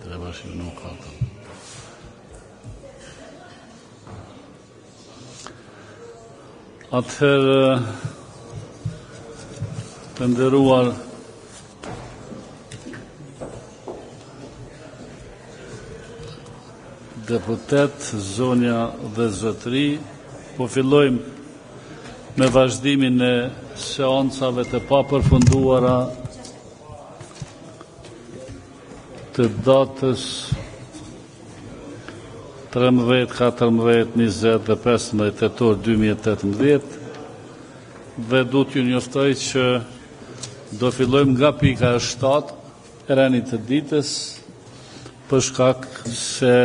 Treba shumë nuk ka. Atëherë, të nderuar deputet, zonja dhe zotëri, po fillojmë me vazhdimin e seancave të papërfunduara të datës 13, 14, 20 dhe 15 tetor 2018 dhe du t'ju njoftoj që do fillojmë nga pika e 7 e reni të ditës për shkak se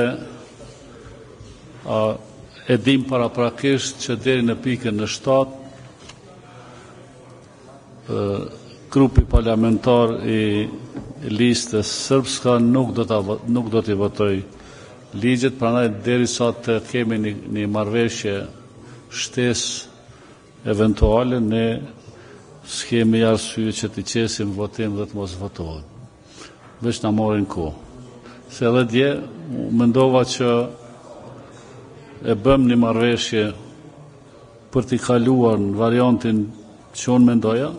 e dim paraprakisht që deri në pikën e 7 grupi parlamentar i listës sërbska nuk do t'i votoj ligjet, prandaj derisa të kemi një marrëveshje shtesë eventuale, ne s'kemi arsye që t'i qesim votim dhe të mos votohen. Veç na morin kohë. Se edhe dje mendova që e bëm një marrëveshje për t'i kaluar në variantin që unë mendoja,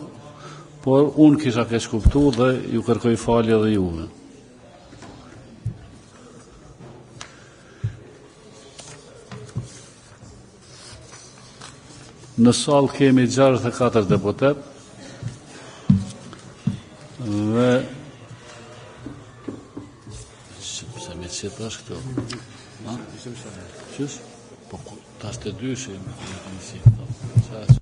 por unë kisha keq kuptuar dhe ju kërkoj falje edhe juve. Në salë kemi 64 deputet dhe se me qëtë është këto? Qësh? Po tash të dyshim në qëtë.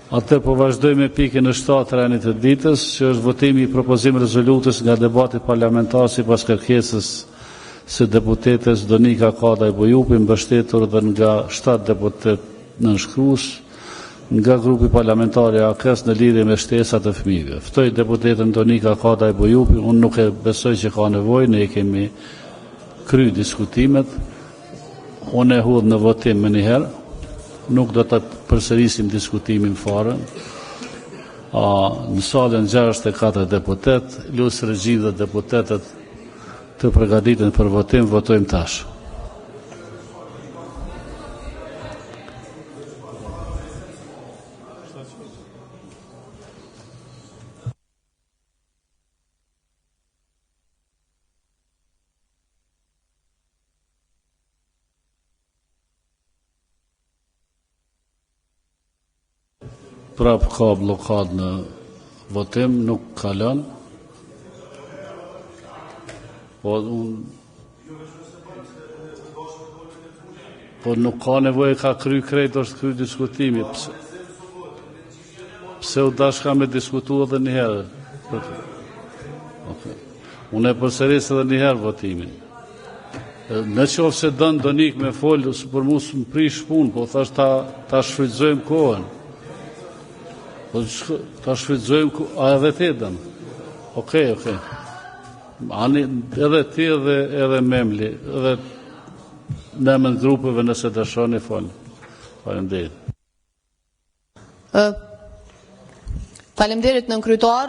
Atë po vazhdoj me pikën e 7 renit të ditës, që është votimi i propozim rezolutës nga debati parlamentar sipas kërkesës së deputetes Donika Kadaj Bojupi, mbështetur dhe nga 7 deputet nënshkrues nga grupi parlamentar i AK-s në lidhje me shtesat e fëmijëve. Ftoj deputeten Donika Kadaj Bojupi, unë nuk e besoj që ka nevojë, ne kemi kry diskutimet, unë e hudh në votim më njëherë. Nuk do të përsërisim diskutimin fare. Në salën 64 deputet, lusë regjinë dhe deputetet të përgatiten për votim, votojmë tash. Prap ka blokad në votim, nuk kalon. Po nuk ka nevojë, ka kry krejt, është kry diskutimi. Pse u dashka me diskutu edhe njëherë? Unë e përsëris edhe njëherë votimin. Në qoftë se dënë Donik me folë, për mu së më prish punë, po thash ta shfrytëzojmë kohën. Po ta shfrytëzojmë, a edhe ti dëmë? Okej. Edhe ti edhe Memli, edhe në emën grupeve nëse dëshoni folë. Faleminderit. Faleminderit nën kryetar.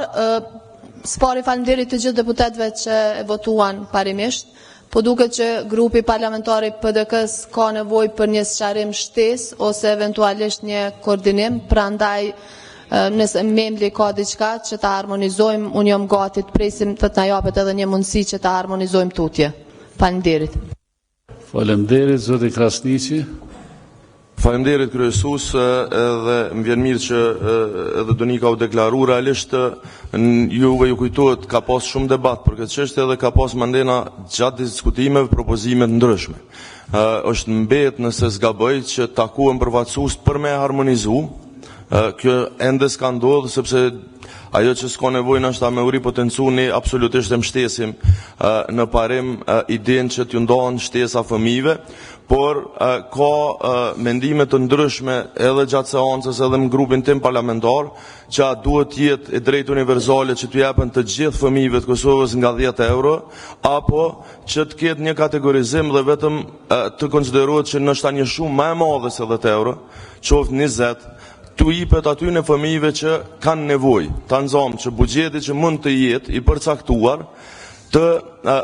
Spari faleminderit të gjithë deputetëve që e votuan parimisht. Po duket që grupi parlamentari PDK-s ka nevojë për një sqarim shtesë ose eventualisht një koordinim, prandaj nëse Memli ka diçka që ta harmonizojmë, unë jam gati të presim të na japet edhe një mundësi që ta harmonizojmë tutje. Faleminderit. Faleminderit, zoti Krasniqi. Faleminderit kryesues, edhe më vjen mirë që edhe Doni ka u deklaru realisht juve ju kujtohet ka pas shumë debat për këtë çështje dhe ka pas mandena gjatë diskutimeve propozime të ndryshme. Është mbet nëse zgaboj që takuam përfaqësues për me harmonizu. Kjo ende s'ka ndodhur sepse ajo që s'ka nevojë është me uri potencu, ne absolutisht e mbështesim në parim idenë që t'ju ndohen shtesa fëmijëve, por ka mendime të ndryshme edhe gjatë seancës edhe në grupin tim parlamentar që a duhet jetë e drejtë universale që t'u japen të gjithë fëmijëve të Kosovës nga 10 euro, apo që të ketë një kategorizim dhe vetëm të konsiderohet që nështë një shumë më e madhe se 10 euro, qoftë 20, t'u jepet aty në fëmijëve që kanë nevojë. Ta nxomë që buxheti që mund të jetë i përcaktuar të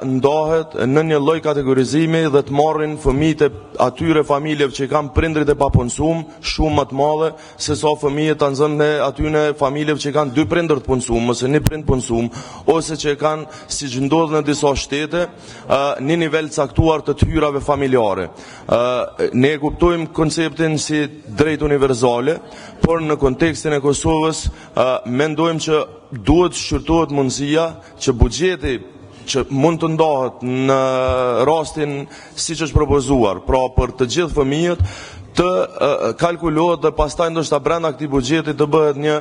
ndahet në një lloj kategorizimi dhe të marrin fëmijët e atyre familjeve që kanë prindrit e papunësuar shumë më të madhe se sa fëmijët ta nxënë atyre familjeve që kanë 2 prindër të punësuar ose 1 prind punësuar ose që kanë, siç ndodh në disa shtete, një nivel caktuar të hyrave familjare. Ne e kuptojmë konceptin si drejt universale, por në kontekstin e Kosovës mendojmë që duhet shqyrtohet mundësia që buxheti që mund të ndahet në rastin siç është propozuar, pra për të gjithë fëmijët, të kalkulohet dhe pastaj ndoshta brenda këtij buxheti të bëhet një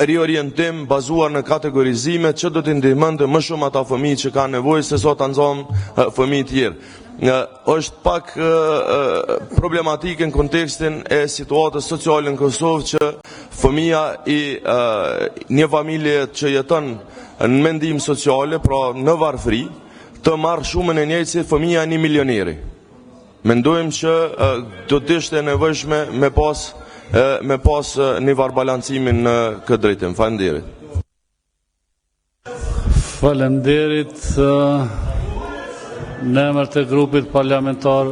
riorientim bazuar në kategorizime që do të ndihmonte më shumë ata fëmijë që kanë nevojë se sa ta nxomë fëmijë tjerë. Është pak problematike në kontekstin e situatës sociale në Kosovë që fëmia i një familje që jeton në mendim sociale, pra në varfëri, të marrë shumën e njëjtë si fëmia e një milioneri. Mendojmë që do të ishte nevojshme me pas një balancimin në këtë drejtim. Faleminderit. Faleminderit. Në emër të grupit parlamentar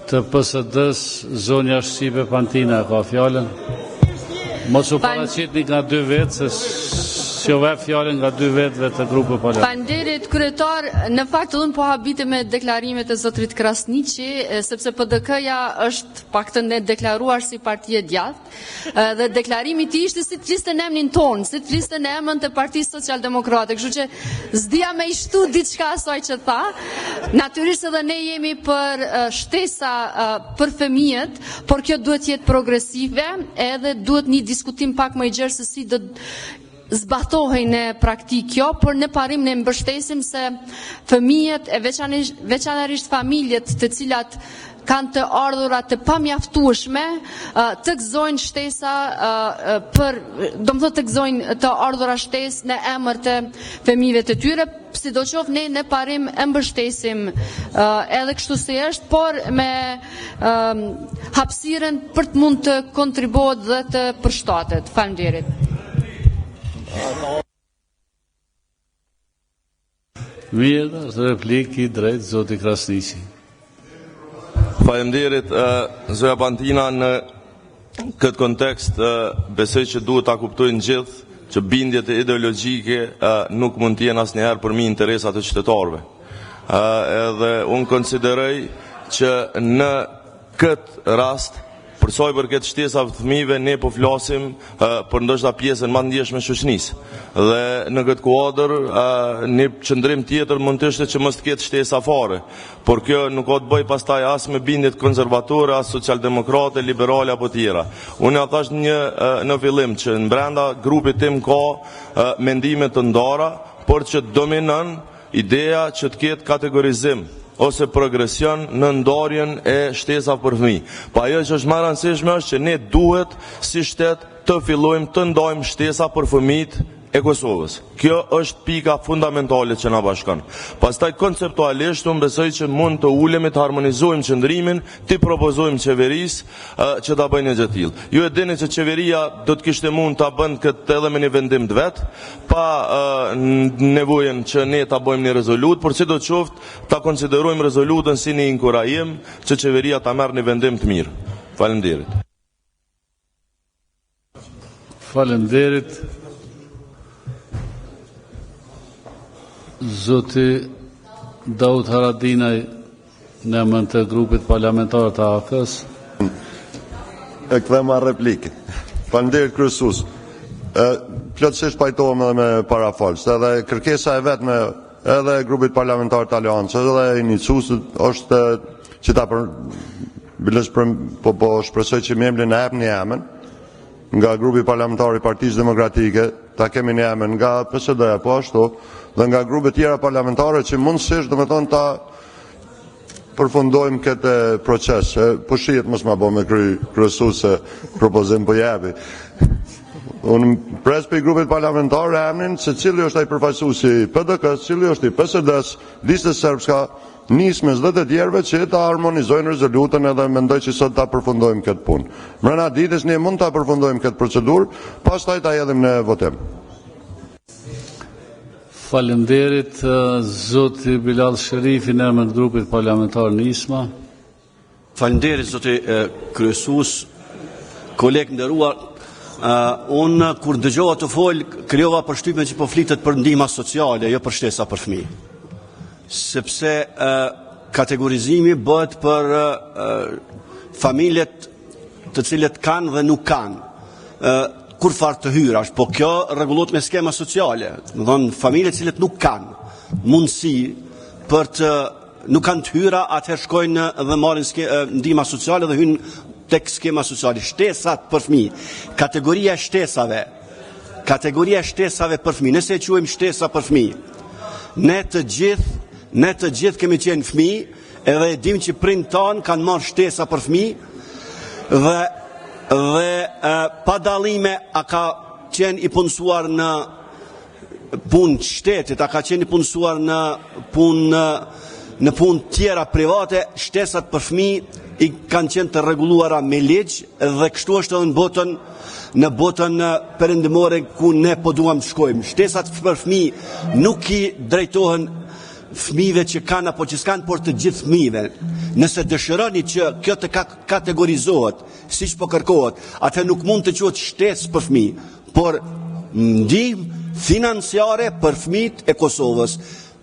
të PSD-s, zonja Shqipe Pantina ka fjalën. Mos u paraqitni nga 2 vetë, se jo vë fjalën nga 2 vetëve të grupit parlamentar. Faleminderit kryetar, në fakt unë po habitem me deklarimet e zotrit Krasniqi, sepse PDK-ja është paktën e deklaruar si parti e djathtë, dhe deklarimi i tij ishte si të listën emrin ton, si të listën e emën të Partisë Socialdemokrate, kështu që s'dija me i shtu diçka asaj që tha. Natyrisht edhe ne jemi për shtesa për fëmijët, por kjo duhet jetë progresive, edhe duhet një diskutim pak më i gjerë se si do zbatohej në praktik kjo, por në parim ne mbështesim se fëmijët e veçanërisht familjet të cilat kanë të ardhura të pamjaftueshme të gëzojnë shtesa të gëzojnë të ardhura shtesë në emër të fëmijëve të tyre, sidoqoftë ne në parim e mbështesim edhe kështu si është, por me hapësirën për të mund të kontribuohet dhe të përshtatet. Faleminderit. Mirë, replikë i drejt zoti Krasniqi. Faleminderit, zoja Pantina, në këtë kontekst besoj që duhet ta kuptojnë gjithë që bindjet e ideologjike nuk mund të jenë asnjëherë përmi interesat e qytetarëve. Edhe unë konsideroj që në këtë rast, për sa i përket shtesave të fëmijëve, ne po flasim për ndoshta pjesën më të ndjeshme të shoqënisë. Dhe në këtë kuadër, një qëndrim tjetër mund të ishte që mos të ketë shtesa fare, por kjo nuk ka të bëjë pastaj as me bindjet konservatore, as socialdemokrate, liberale apo tjera. Unë ja thash në fillim që në brenda grupit tim ka mendime të ndara, por që dominon ideja që të ketë kategorizim ose progresion në ndarjen e shtesa për fëmijë. Pa ajo që është më e rëndësishme është që ne duhet si shtet të fillojmë të ndajmë shtesa për fëmijët e Kosovës. Kjo është pika fundamentale që na bashkon. Pastaj konceptualisht unë besoj që mund të ulemi të harmonizojmë qëndrimin, të propozojmë qeverisë që ta bëjnë një gjë të tillë. Ju e dini që qeveria do të kishte mund ta bënë këtë edhe me një vendim të vet, pa nevojën që ne ta bëjmë një rezolut, por sidoqoftë ta konsiderojmë rezolutën si një inkurajim që qeveria ta merr një vendim të mirë. Faleminderit. Faleminderit. Zoti Daud Haradinaj Në emër të grupit parlamentar të AK-s. E këthema replikë. Faleminderit kryesues. Plotësisht pajtohem edhe me parafalës, edhe kërkesa e vetme edhe e grupit parlamentar të Aleancës, edhe e iniciuesit është që ta po shpresoj që më emrin e japni emën nga grupi parlamentar i Partisë Demokratike, ta kemi një emën nga PSD-ja po ashtu, dhe nga grupet tjera parlamentare që mundësisht domethënë ta përfundojmë këtë proces. Po shihet mos ma bë me kryesuese propozim po japi. Unë pres për i grupit parlamentar emnin se cili është ai përfaqësuesi i PDK-s, cili është i PSD-s, listës serbska, nismes dhe të tjerëve që ta harmonizojnë rezolutën, edhe mendoj që sot ta përfundojmë këtë punë. Mbrëna ditës ne mund ta përfundojmë këtë procedurë, pastaj ta hedhim në votim. Faleminderit zoti Bilal Sherifi në emër të grupit parlamentar Nisma. Faleminderit zoti kryesues, kolegë nderuar. Unë kur dëgjova të fol, krijova përshtypjen që po flitet për ndihma sociale, jo për shtesa për fëmijë. Sepse kategorizimi bëhet për familjet të cilët kanë dhe nuk kanë kur farë të hyrash, po kjo rregullohet me skema sociale. Do thonë familjet të cilët nuk kanë mundësi për të nuk kanë të hyra, atëherë shkojnë dhe marrin ndihma sociale dhe hyjnë tek skema sociale. Shtesat për fëmijë, kategoria e shtesave për fëmijë. Nëse e quajmë shtesa për fëmijë, ne të gjithë kemi qenë fëmijë, edhe e dim që prindët tanë kanë marrë shtesa për fëmijë dhe pa dallime a ka qenë i punësuar në punë të shtetit, a ka qenë i punësuar në punë tjera private, shtesat për fëmijë i kanë qenë të rregulluara me ligj, dhe kështu është edhe në botën perëndimore ku ne po duam të shkojmë. Shtesat për fëmijë nuk i drejtohen fëmijëve që kanë apo që s'kanë, por të gjithë fëmijëve. Nëse dëshironi që kjo të kategorizohet siç po kërkohet, atë nuk mund të quhet shtesë për fëmijë, por ndihmë financiare për fëmijët e Kosovës.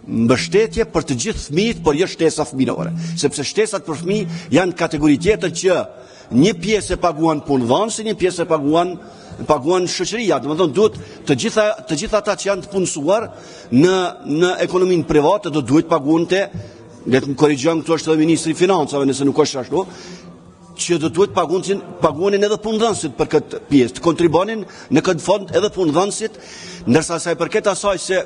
Mbështetje për të gjithë fëmijët, por jo shtesa fëmijëre, sepse shtesat për fëmijë janë kategori tjetër që një pjesë e paguan punëdhënësi, një pjesë e paguan shoqëria. Domethënë duhet të gjitha ata që janë të punësuar në ekonominë private do duhet paguante, le të më korrigjojmë këtu është edhe ministri i financave nëse nuk është ashtu, që do duhet paguanin edhe punëdhënësit për këtë pjesë, të kontribonin në këtë fond edhe punëdhënësit, ndërsa sa i përket asaj se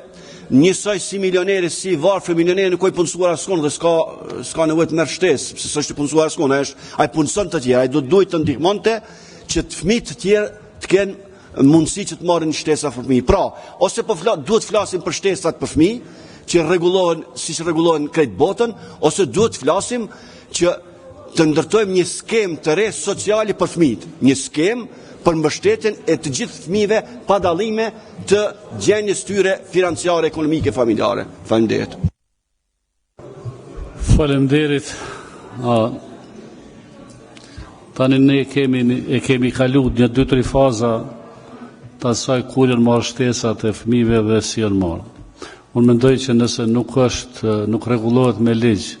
njësoj si milioneri, si varfër milioneri nuk oj punësuar askon dhe s'ka nevojë të merr shtesë, sepse s'është punësuar askon, ai punëson të tjerë, ai do duhet të ndihmonte që të fëmijët të tjerë të kenë mundësi që të marrin shtesa për fëmijë. Pra, ose duhet flasim për shtesat për fëmijë, që rregullohen siç rregullohen krejt botën, ose duhet flasim që të ndërtojmë një skemë të re sociale për fëmijët, një skemë për mbështetjen e të gjithë fëmijëve pa dallime të gjendjes tyre financiare, ekonomike, familjare. Faleminderit. Faleminderit. Tani ne kemi kaluar një 2-3 faza të asaj kur janë marrë shtesat e fëmijëve dhe si janë marrë. Unë mendoj që nëse nuk rregullohet me ligj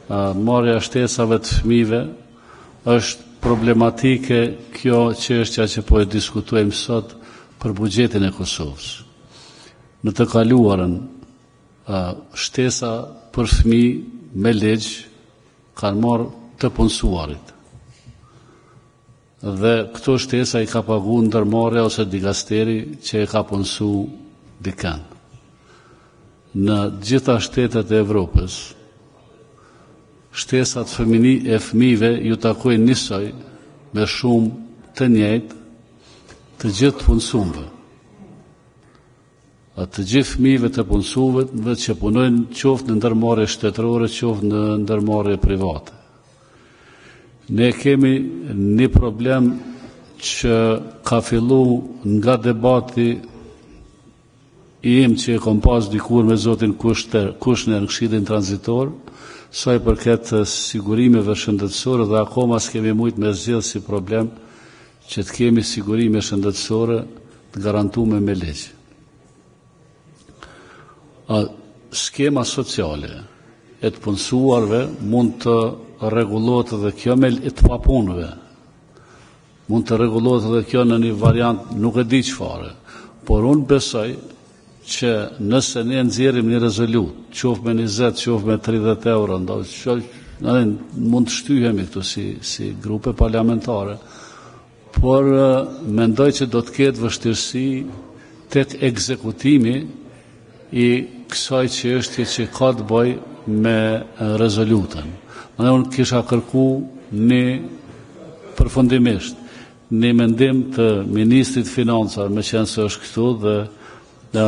marrja shtesave të fëmijëve, është problematike kjo çështja që po e diskutojmë sot për buxhetin e Kosovës. Në të kaluarën, shtesa për fëmijë me ligj kanë marrë të punësuarit. Dhe këto shtesa i ka paguar ndërmarrja ose dikasteri që e ka punësu dikën. Në gjitha shtetet e Evropës, shtesat e fëmijëve ju takojnë njësoj me shumë të njëjtë të gjithë punësuesve. Të gjithë fëmijëve të punësuesve që punojnë qoftë në ndërmarrje shtetërore, qoftë në ndërmarrje private. Ne kemi një problem që ka fillu nga debati im që e kom pas dikur me zotin Kushner në Këshillin Transitor, sa i përket sigurimeve shëndetësore, dhe akoma s'kemi mujt me zgjidhë si problem që të kemi sigurime shëndetësore të garantume me ligj. Skema sociale e të punësuarve mund të rregullohet edhe kjo me të papunëve. Mund të rregullohet edhe kjo në një variant nuk e di çfarë, por unë besoj që nëse ne nxjerrim një rezolut, qoftë me 20, qoftë me 30 euro, mund të shtyhemi këtu si grupe parlamentare, por mendoj që do të ketë vështirësi tek ekzekutimi i kësaj çështje që ka të bëjë me rezolutën. Unë kisha kërku një përfundimisht një mendim të Ministrit Financave, me qenë se është këtu dhe në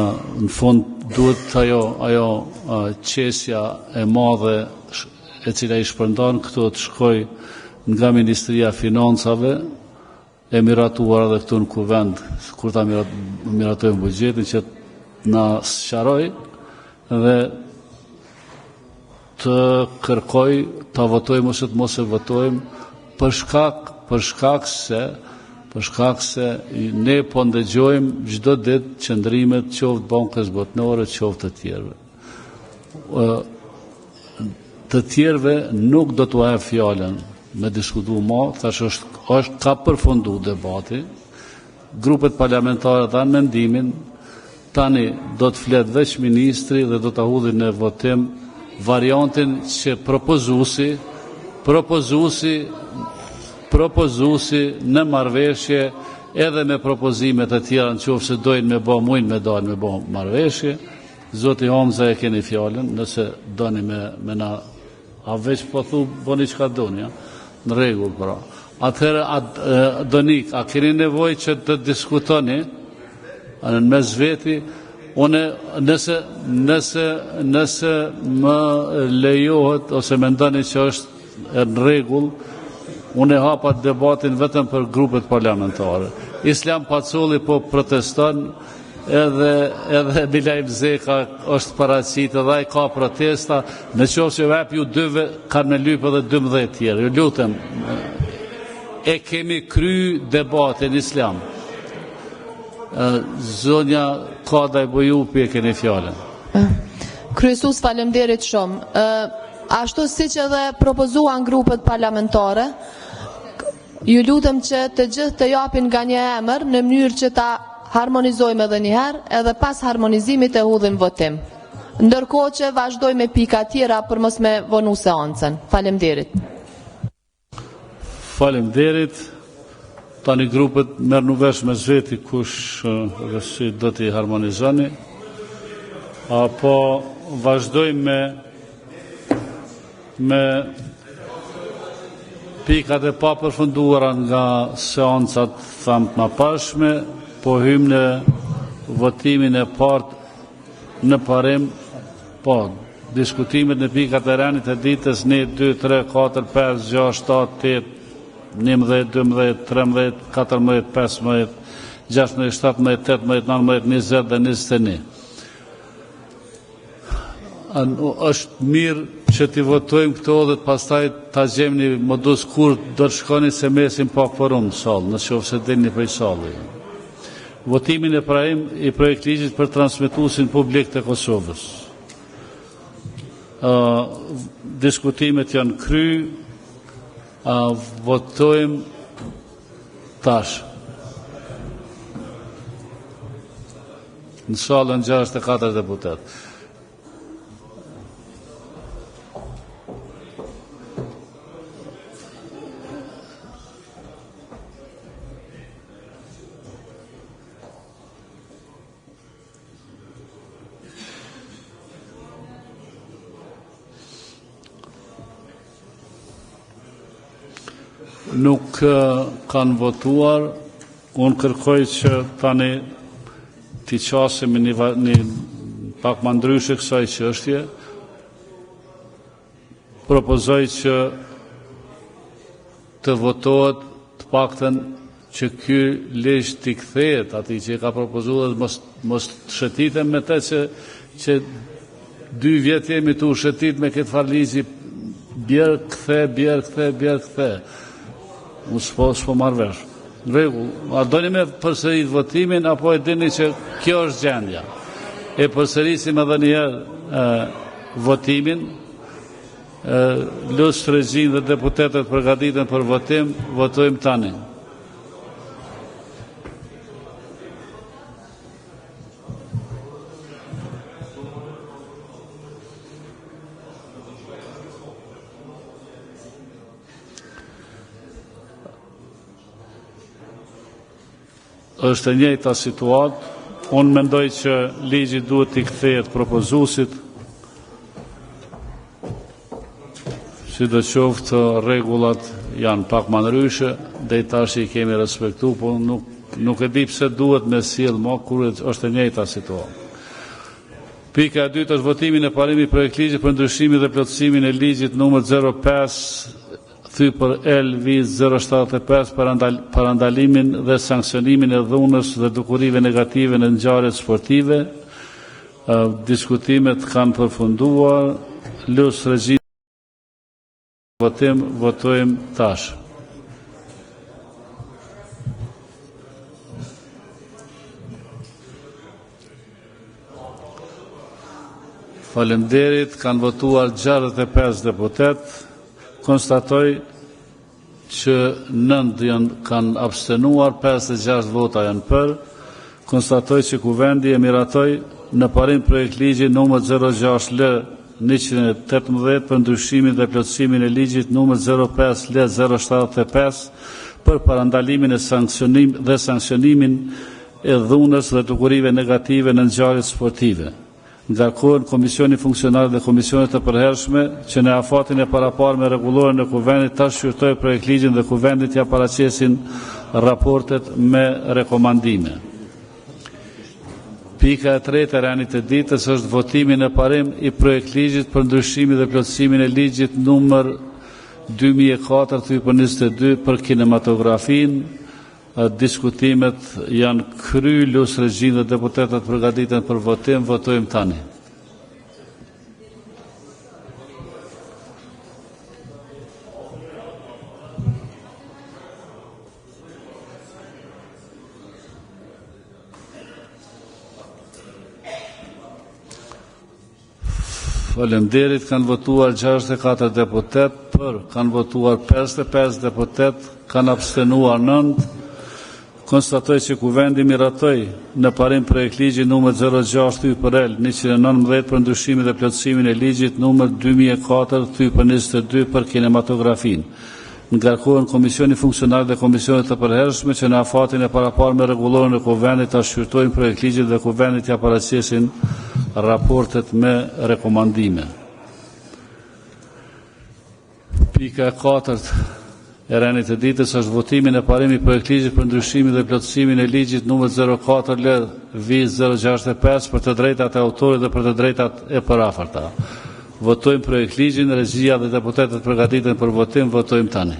fund duhet ajo qesja e madhe e cila i shpërndan këtu të shkoj nga Ministria Financave e miratuar edhe këtu në kuvend, kur ta miratojmë bugjetin, që na sqaroj dhe të kërkoj ta votojmë ose të mos e votojmë për shkak se ne po ndëgjojmë çdo ditë qëndrimet qoftë bankës botnore, qoftë të tjerëve. Të tjerëve nuk do t'u jap fjalën me diskutu më, thash ka përfundu debati, grupet parlamentare dhanë mendimin, tani do të flet veç ministri dhe do të hudhin në votim variantin që propozuesi në marrëveshje edhe me propozimet e tjera, në qoftë se dojnë me bë, mujnë me dalë me bë marrëveshje. Zoti Hamza e keni fjalën, nëse doni me na a veç po thu boni çka doni, ja? Në rregull, pra. Atëherë Donik, a keni nevojë që të diskutoni në mes veti? Unë nëse më lejohet ose mendoni që është në rregull, unë e hapa debatin vetëm për grupet parlamentare. Islam Pacolli po proteston, edhe Bilaj Bzeka është paraqitur dhe ai ka protesta, në qoftë që vep ju dyve kanë me lyp edhe 12 tjerë. Ju lutem, e kemi kry debatin Islam. Zonja Kadaj Bojupi e keni fjalën. Kryesues, faleminderit shumë. Ashtu siç edhe propozuan grupet parlamentare, ju lutem që të gjithë të japin nga një emër në mënyrë që ta harmonizojmë edhe njëherë, edhe pas harmonizimit e hudhim votim. Ndërkohë që vazhdojmë me pika tjera për mos me vonu seancën. Faleminderit. Faleminderit. Tani grupet merr në vesh me zveti kush dhe si do t'i harmonizoni. Apo vazhdojmë me pikat e pa përfunduara nga seancat thamë më pashme, po hymë në votimin e partë në parim, po, diskutimet në pikat e rënit e ditës 1, 2, 3, 4, 5, 6, 7, 8, 11, 12, 13, 14, 15, 16, 17, 18, 19, 20 dhe 21. Është mirë që t'i votojmë këto dhe pastaj t'a gjemë një modus kur do të shkoni se mesin pak forum në salë, në qofë se dilni prej salë. Votimin e prarim i projekt ligjit për transmetuesin publik të Kosovës. Diskutimet janë kry, votojmë tash. Në salën 64 deputet. Nuk kanë votuar, unë kërkoj që tani t'i qasim një pak më ndryshe kësaj çështje. Propozoj që të votohet të paktën që ky ligj t'i kthehet atij që ka propozuar, mos shëtitem me të që 2 vjet jemi tu shëtit me këtë farë ligji, bjerë kthe. Unë s'po marrë vesh. Në rregull, a doni me përsërit votimin, apo e dini që kjo është gjendja. E përsërisim edhe një herë votimin, Lusë regjin dhe deputetet përgatiten për votim, votojmë tani. Është e njëjta situatë. Unë mendoj që ligji duhet t'i kthehet propozuesit, sidoqoftë rregullat janë pak më ndryshe, deri tash I kemi respektuar, po nuk e di pse duhet me sjell më kur është e njëjta situatë. Pika e dytë është votimi në parimi projekt ligji për ndryshimin dhe plotësimin e ligjit numër 05 thy për LV 075 parandalimin dhe sanksionimin e dhunës dhe dukurive negative në ngjarjet sportive. Diskutimet kanë përfunduar. Lusë regjim votim, votojmë tash. Faleminderit, kanë votuar 65 deputet. Konstatoj që 9 kanë abstenuar, 56 vota janë për. Konstatoj që Kuvendi e miratoi në parim projekt ligji numër 06L118 për ndryshimin dhe plotësimin e ligjit numër 05L075 për parandalimin e sanksionimin e dhunës dhe dukurive negative në ngjarjet sportive. Ngarkohen Komisioni Funksionar dhe Komisionet të përhershme që në afatin e paraparme rregulloren e Kuvendit ta shqyrtojë projekt ligjin dhe Kuvendit ja paraqesin raportet me rekomandime. Pika e tretë e rënit të ditës është votimi në parim I projekt ligjit për ndryshimin dhe plotësimin e ligjit numër 2004/22 për kinematografinë. Diskutimet janë kry, lusë regjin dhe deputetet përgatiten për votim, votojmë tani. Faleminderit, kanë votuar 64 deputet, për kanë votuar 55 deputet, kanë abstenuar 9. Konstatoj që Kuvendi miratoi në parim projekt ligji numër 06/119 për ndryshimin dhe plotësimin e ligjit numër 2004/22 për kinematografinë. Ngarkohen Komisioni Funksionar dhe Komisionet të përhershme që në afatin e paraparme rregulloren e Kuvendit ta shqyrtojnë projekt ligjit dhe Kuvendit ja paraqesin raportet me rekomandime. Pika e 4 e rënit të ditës është votimi në parim I projekt ligjit për ndryshimin dhe plotësimin e ligjit numër 04L-065 për të drejtat e autorit dhe për të drejtat e parafarta. Votojmë projekt ligjin, regjia dhe deputetet përgatiten për votim, votojmë tani.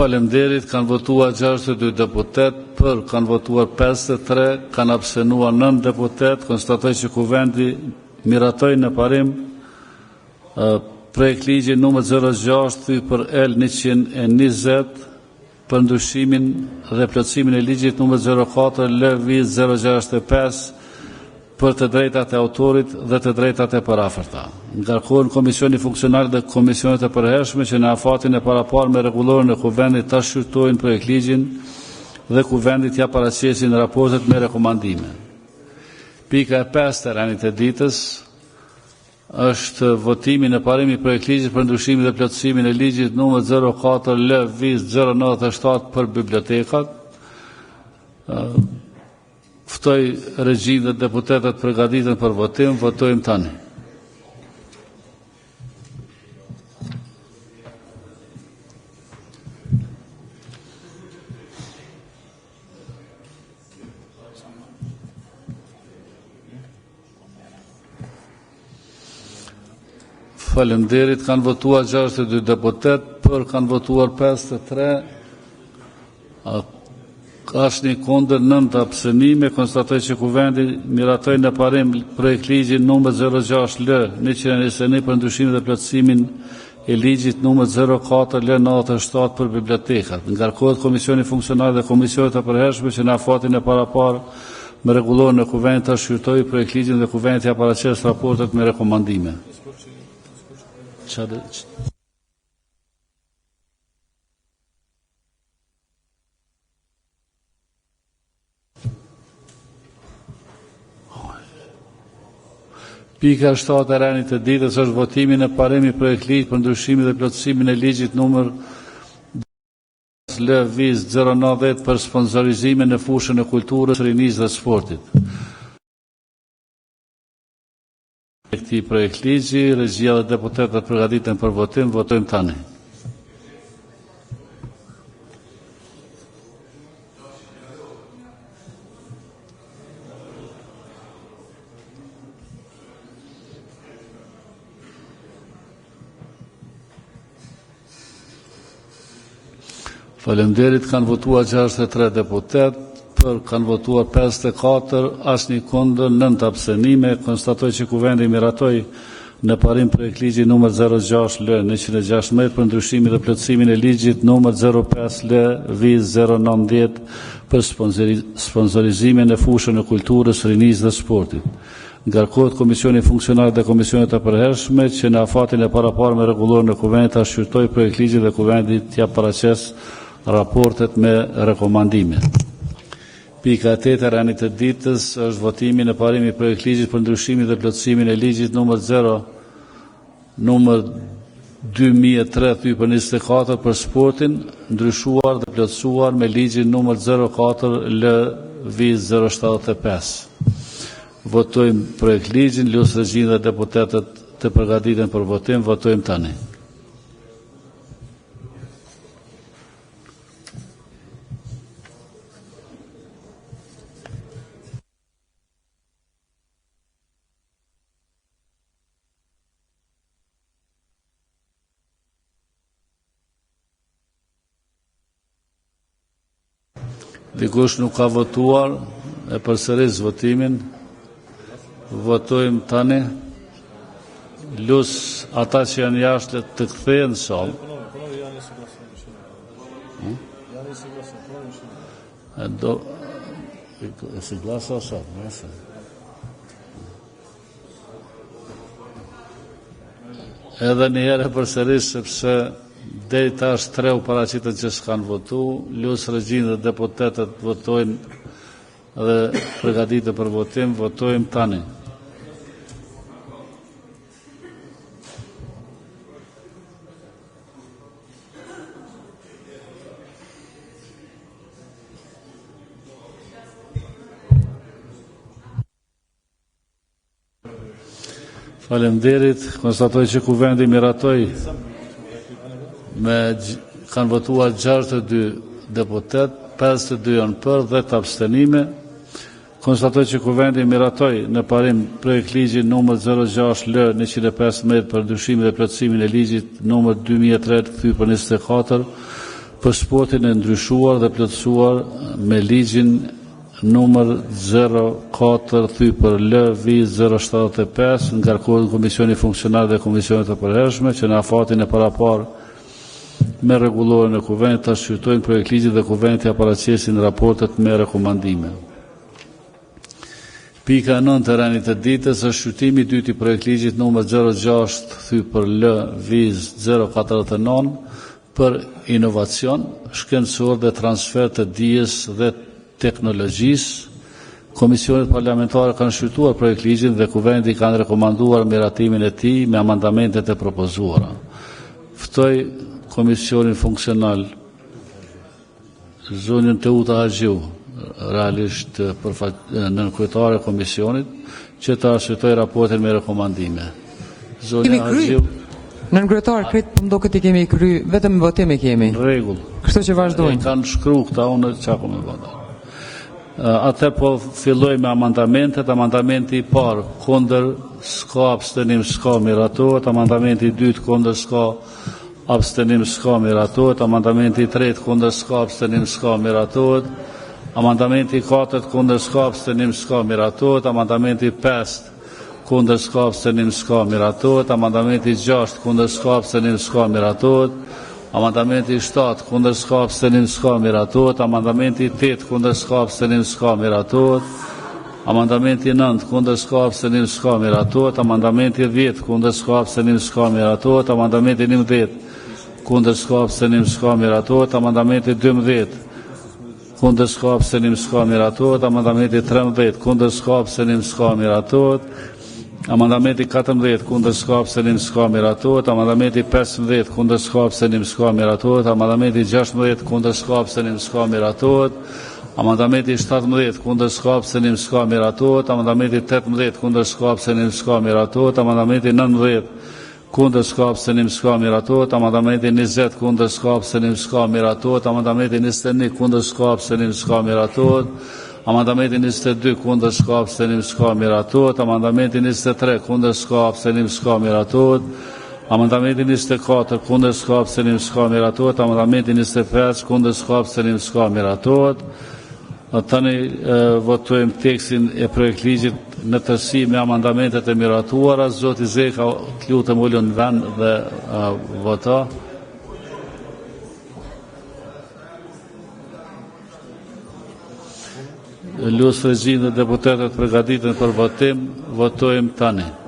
Faleminderit, kanë votuar 62 deputet, për kanë votuar 53, kanë abstenuar 9 deputet. Konstatoj që Kuvendi miratoi në parim projekt ligji numër 06 për L120 për ndryshimin dhe plotësimin e ligjit numër 04L-065 për të drejtat e autorit dhe të drejtat e parafarta. Ngarkohen Komisioni Funksionar dhe Komisionet e përhershme që në afatin e paraparme rregulloren e Kuvendit ta shqyrtojnë projekt ligjin dhe Kuvendit ja paraqesin raportet me rekomandime. Pika e 5 e rënit të ditës është votimi në parim I projekt ligjit për ndryshimin dhe plotësimin e ligjit numër 04L-097 për bibliotekat. Ftoj regjin dhe deputetet përgatiten për votim, votojmë tani. Faleminderit, kanë votuar 62 deputet, për kanë votuar 53, asnjë kundër 9 abstenime. Konstatoj që Kuvendi miratoi në parim projekt ligji numër 06L-121 për ndryshimin dhe plotësimin e ligjit numër 04L-97 për bibliotekat. Ngarkohet Komisioni Funksionar dhe Komisionet e përhershme që në afatin e parapar me rregulloren e Kuvendit ta shqyrtojë projekt ligjin dhe Kuvendi ja paraqes raportet me rekomandime. Pika 7 e rënit të ditës është votimi në parim i projekt ligj për ndryshimin dhe plotësimin e ligjit numër L-Viz 090 për sponsorizimin në fushën e kulturës, rinisë dhe sportit. Këtij projekt ligji, regjia dhe deputetët përgatiten për votim, votojmë tani. Faleminderit, kanë votuar 63 deputet, kanë votuar 54, asnjë kundër, 9 abstenime. Konstatoj që Kuvendi miratoi në parim projekt ligji numër 06L-116 për ndryshimin dhe plotësimin e ligjit numër 05L-Viz 090 për sponsorizimin e fushën e kulturës, rinisë dhe sportit. Ngarkohet Komisioni Funksionar dhe Komisionet e përhershme që në afatin e paraparë me rregulloren e Kuvendit ta shqyrtojë projekt ligji dhe Kuvendi t'ia paraqes raportet me rekomandime. Pika 8 e rënit të ditës është votimi në parim i projekt ligjit për ndryshimin dhe plotësimin e ligjit numër 2003/24 për sportin, ndryshuar dhe plotësuar me ligjin numër 04L-Viz 075. Votojmë projekt ligjin, lutem regjin dhe deputetët të përgatiten për votim, votojmë tani. Dikush nuk ka votuar, e përsëris votimin. Votojmë tani. Lus ata që janë jashtë të kthehen në salë. Edhe një herë përsëris sepse deri tash 3 u paraqiten që s'kan votu, lus regjin dhe deputetët votojnë dhe përgatiten për votim, votojmë tani. Faleminderit, konstatoj që Kuvendi miratoi kanë votuar 62 deputet, 52 janë për, 10 abstenime. Konstatoj që Kuvendi miratoi në parim projekt ligji numër 06L-115 për ndryshimin dhe plotësimin e ligjit numër 2003/24 për sportin e ndryshuar dhe plotësuar me ligjin numër 04L-Viz 075, ngarkohet Komisioni Funksionar dhe Komisionet e përhershme që në afatin e paraparë me rregulloren e Kuvendit ta shqyrtojnë projekt ligjit dhe Kuvendit ja paraqesin raportet me rekomandime. Pika 9 e rënit të ditës është shqyrtimi i dytë i projekt ligjit numër 06L-Viz 049 për inovacion, shkencor dhe transfer të dijes dhe teknologjisë. Komisionet parlamentare kanë shqyrtuar projekt ligjin dhe Kuvendi kanë rekomanduar miratimin e tij me amendamentet e propozuara. Ftoj Komisionin Funksional, zonën Teuta Haxhiu, realisht nën kryetare e Komisionit, që ta shqyrtoj raportin me rekomandime. Zonja Haxhiu. Nën kryetar, këtë më duket i kemi kry, vetëm votim e kemi. Rregull. Kështu që vazhdojmë. Kanë shkruar këta, unë çako më vënda. Atë po filloj me amendamentet. Amendamenti i parë, kundër s'ka abstenim, s'ka miratohet. Amendamenti i dytë, kundër s'ka abstenim, s'ka miratohet. Amendamenti i tretë, kundër s'ka abstenim, s'ka miratohet. Amandamenti 4 kundër s'ka, abstenim s'ka, miratohet. Amandamenti 5 kundër s'ka, abstenim s'ka, miratohet. Amandamenti 6 kundër s'ka, abstenim s'ka, miratohet. Amandamenti 7 kundër s'ka, abstenim s'ka, miratohet. Amandamenti 8 kundër s'ka, abstenim s'ka, miratohet. Amandamenti 9 kundër s'ka, abstenim s'ka, miratohet. Amandamenti 10 kundër s'ka, abstenim s'ka, miratohet. Amandamenti 11 kundër s'ka, abstenim s'ka, miratohet. Amandamenti 12 kundër s'ka, abstenim s'ka, miratohet. Amandamenti 13 kundër s'ka, abstenim s'ka, miratohet. Amandamenti 14 kundër s'ka, abstenim s'ka, miratohet. Amandamenti 15 kundër s'ka, abstenim s'ka, miratohet. Amandamenti 16 kundër s'ka, abstenim s'ka, miratohet. Amandamenti 17 kundër s'ka, abstenim s'ka, miratohet. Amandamenti 18 kundër s'ka, abstenim s'ka, miratohet. Amandamenti 19 kundër s'ka, abstenim s'ka, miratohet. Amandamenti 20 kundër s'ka, abstenim s'ka, miratohet. Amandamenti 21 kundër s'ka, abstenim s'ka, miratohet. Amandamenti 22 kundër s'ka, abstenim s'ka, miratohet. Amandamenti 23 kundër s'ka, abstenim s'ka, miratohet. Amandamenti 24 kundër s'ka, abstenim s'ka, miratohet. Amandamenti 25 kundër s'ka, abstenim s'ka, miratohet. Tani votojmë tekstin e projekt ligjit në tërësi me amandamentet e miratuara. Zoti Zeka, lutem ulën në vend dhe vota. Lutë Regjinë dhe deputetët përgatiten për votim. Votojmë tani.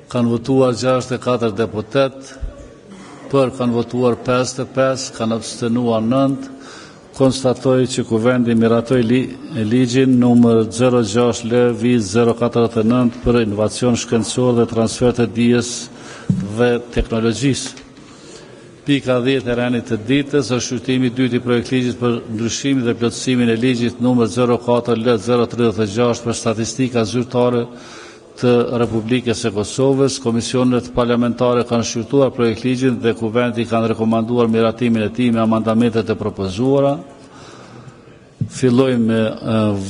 Kanë votuar 64 deputet, për kanë votuar 55, kanë abstenuar 9. Konstatoj që Kuvendi miratoi ligjin numër 06-LV-049 për inovacion shkencor dhe transfer të dijes dhe teknologjisë. Pika 10 e rënit të ditës është shqyrtimi i dytë i projekt ligjit për ndryshimin dhe plotësimin e ligjit numër 04-L-036 për statistika zyrtare të Republikës së Kosovës. Komisionet parlamentare kanë shqyrtuar projekt ligjin dhe Kuvendi kanë rekomanduar miratimin e tij me amandamentet e propozuara. Fillojmë me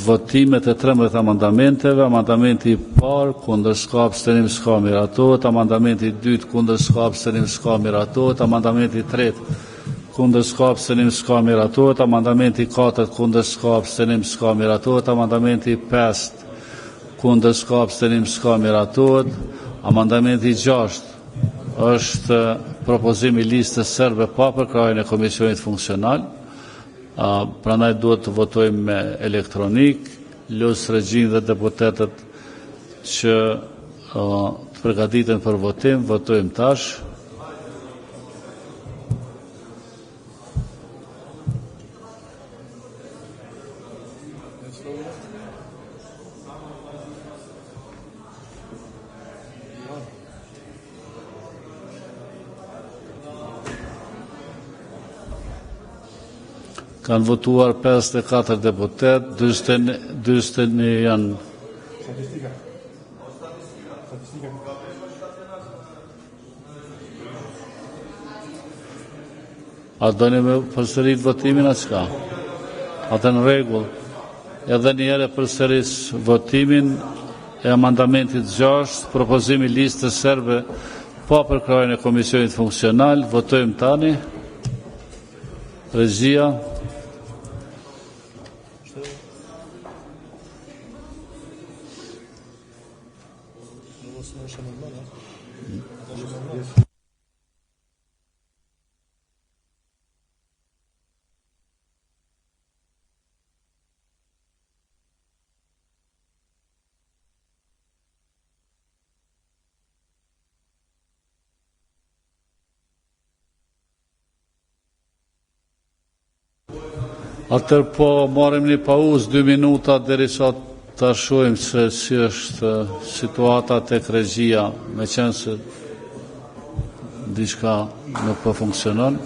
votimet e 13 amendamenteve. Amandamenti I parë kundër s'ka, abstenim s'ka, miratohet. Amandamenti I dytë kundër s'ka, abstenim s'ka, miratohet. Amandamenti I tretë kundër s'ka, abstenim s'ka, miratohet. Amandamenti I katërt kundër s'ka, abstenim s'ka, miratohet. Amandamenti I pestë kundër s'ka, abstenim s'ka, miratohet. Amandamenti I 6 është propozim I listës serbe pa përkrahjen e komisionit funksional. Prandaj duhet të votojmë me elektronik. Lutë Regjinë dhe deputetët që të përgatiten për votim. Votojmë tash. Kanë votuar 54 deputet, 41 janë. A doni me përsërit votimin a çka? Atë në rregull. Edhe një herë përsëris votimin e amandamentit 6, propozimi I listës serbe pa përkrahjen e komisionit funksional. Votojmë tani. Regjia. Atër po marrim një pauzë 2 minuta derisa ta shohim se si është situata tek regjia, meqense diçka nuk po funksionon.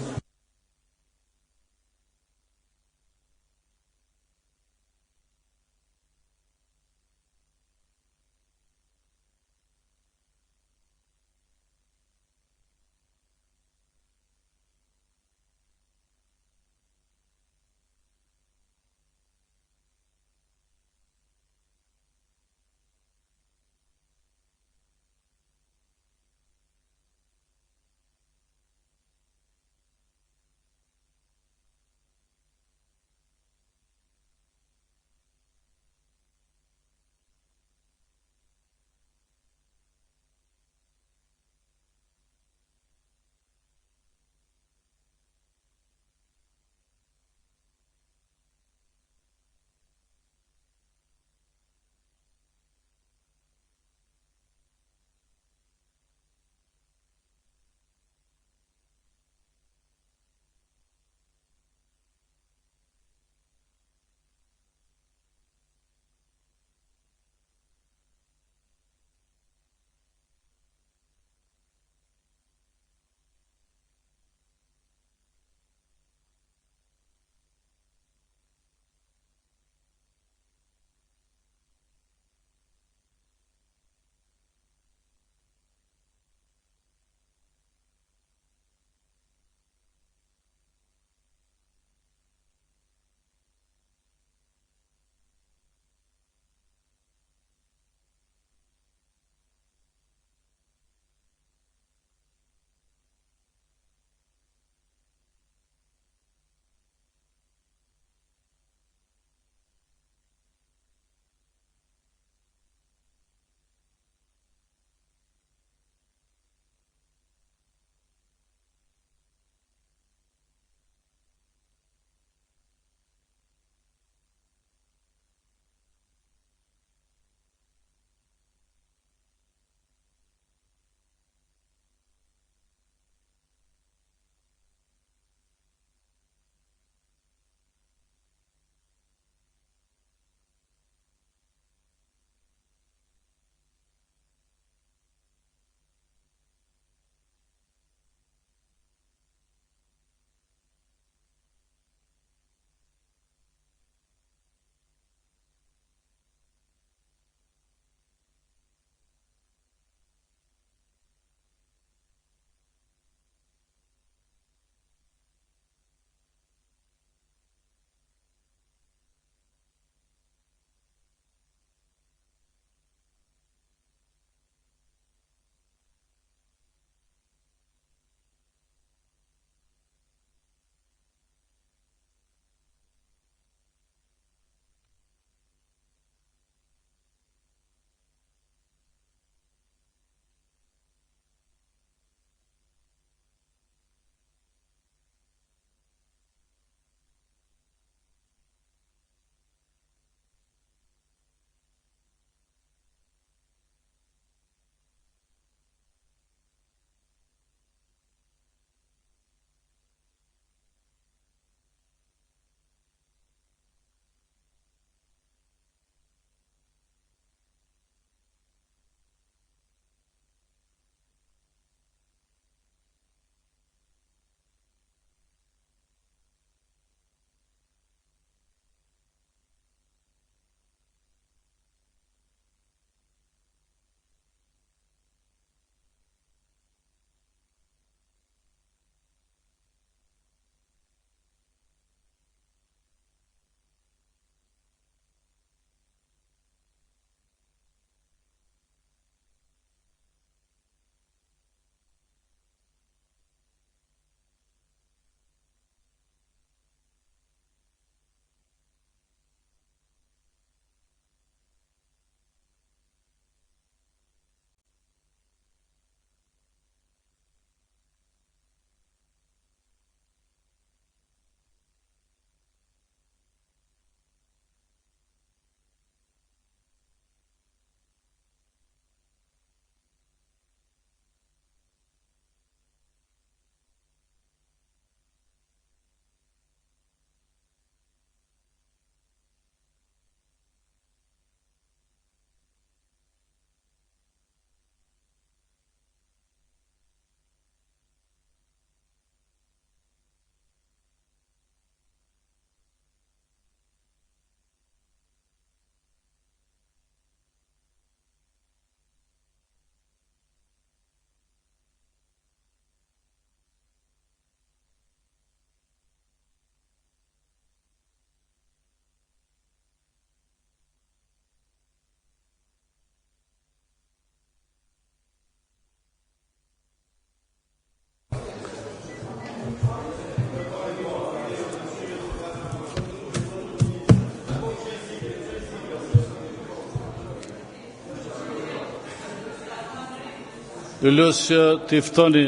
Ju lus që t'i ftoni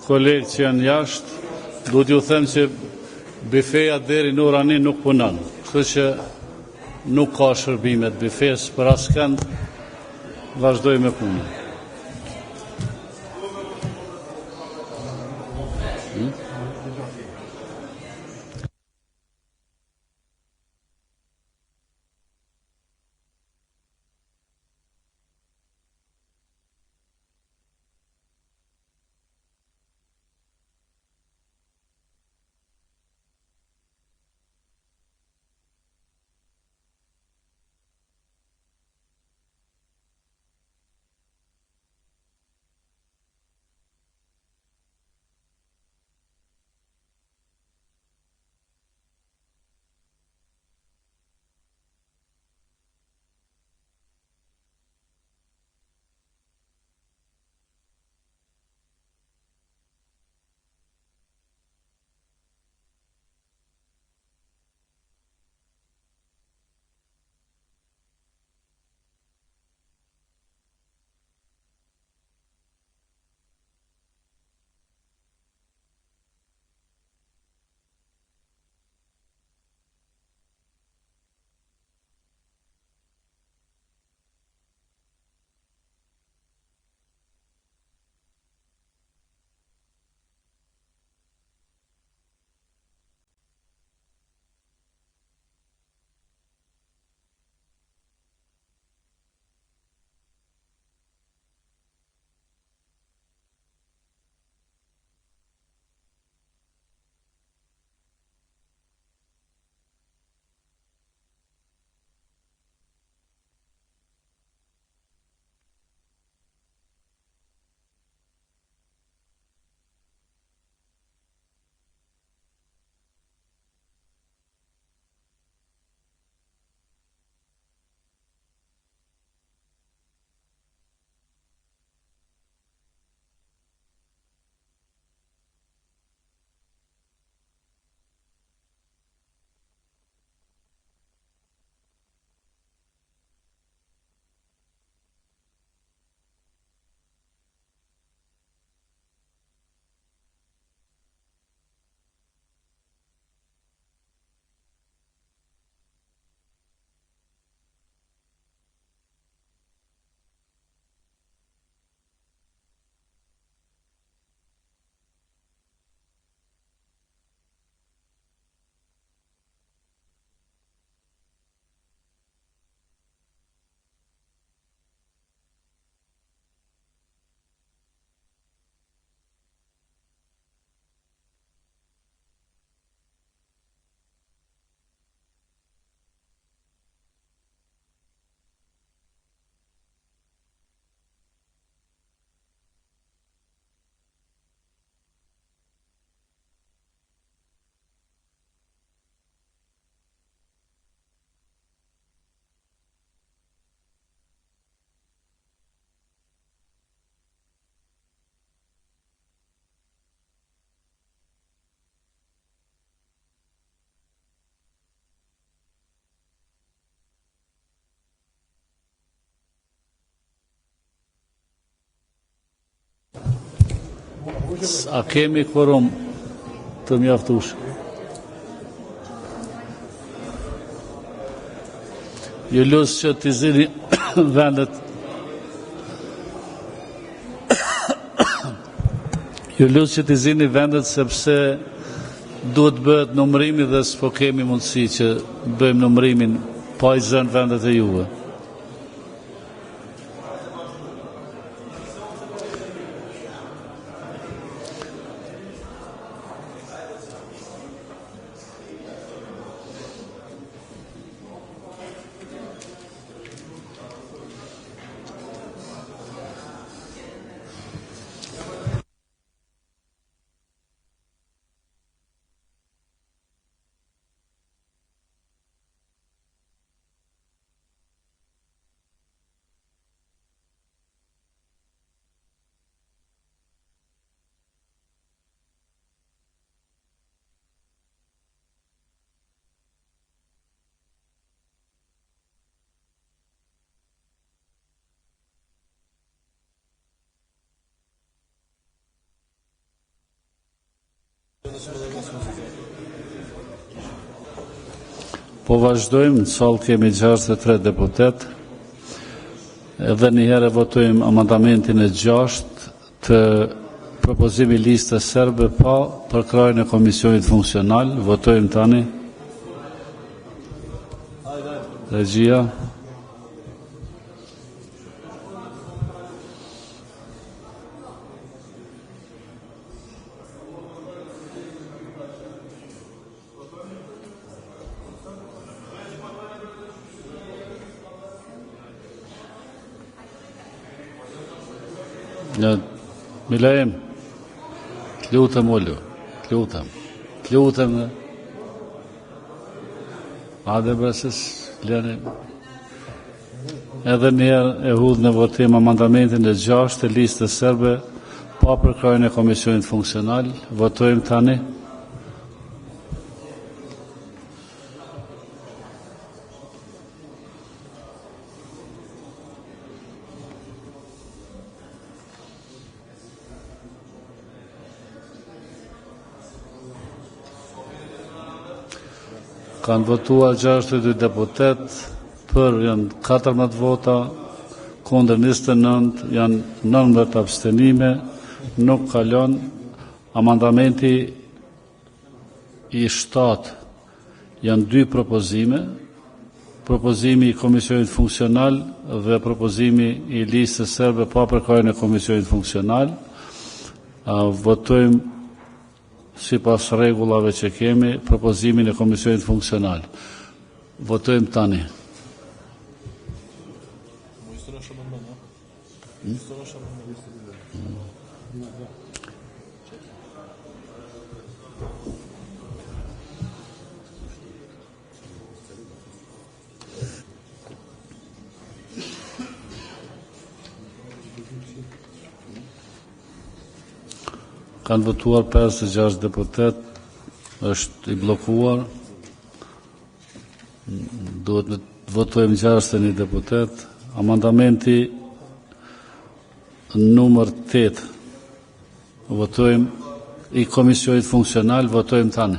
kolegë që janë jashtë, duhet ju them që bifeja deri në orën 1 nuk punon. Kështu që nuk ka shërbimet bifes për askënd, vazhdoj me punën. A kemi quorum të mjaftueshëm? Ju lutem që t'i zini vendet. Ju lutem që t'i zini vendet sepse duhet bëhet numërimi dhe s'po kemi mundësi që bëjmë numërimin pa i zënë vendet e juve. Po vazhdojmë, në salë kemi 63 deputet, edhe një herë votojmë amandamentin e 6 të propozimi listës serbe pa përkrajnë e komisionit funksional. Votojmë tani. Regjia. Milajem, t'lutem ullu, t'lutem dhe. Ade bresis, lene. Edhe njerë e hudhë në votim amandamentin e 6 të listës serbe pa përkrajnë e komisionit funksional. Votojmë tani. Kanë votuar 62 deputet, për janë 14 vota, kundër 29, janë 19 abstenime, nuk kalon. Amandamenti i 7 janë 2 propozime, propozimi i komisionit funksional dhe propozimi i listës serbe pa përkrajnë e komisionit funksional. Votojmë si pas regullave që kemi, propozimin e komisionit funksional. Votojmë tani. Kanë votuar 56 deputet, është i blokuar. Duhet të votojmë 61 deputet. Amandamenti numër 8. Votojmë i komisionit funksional, votojmë tani.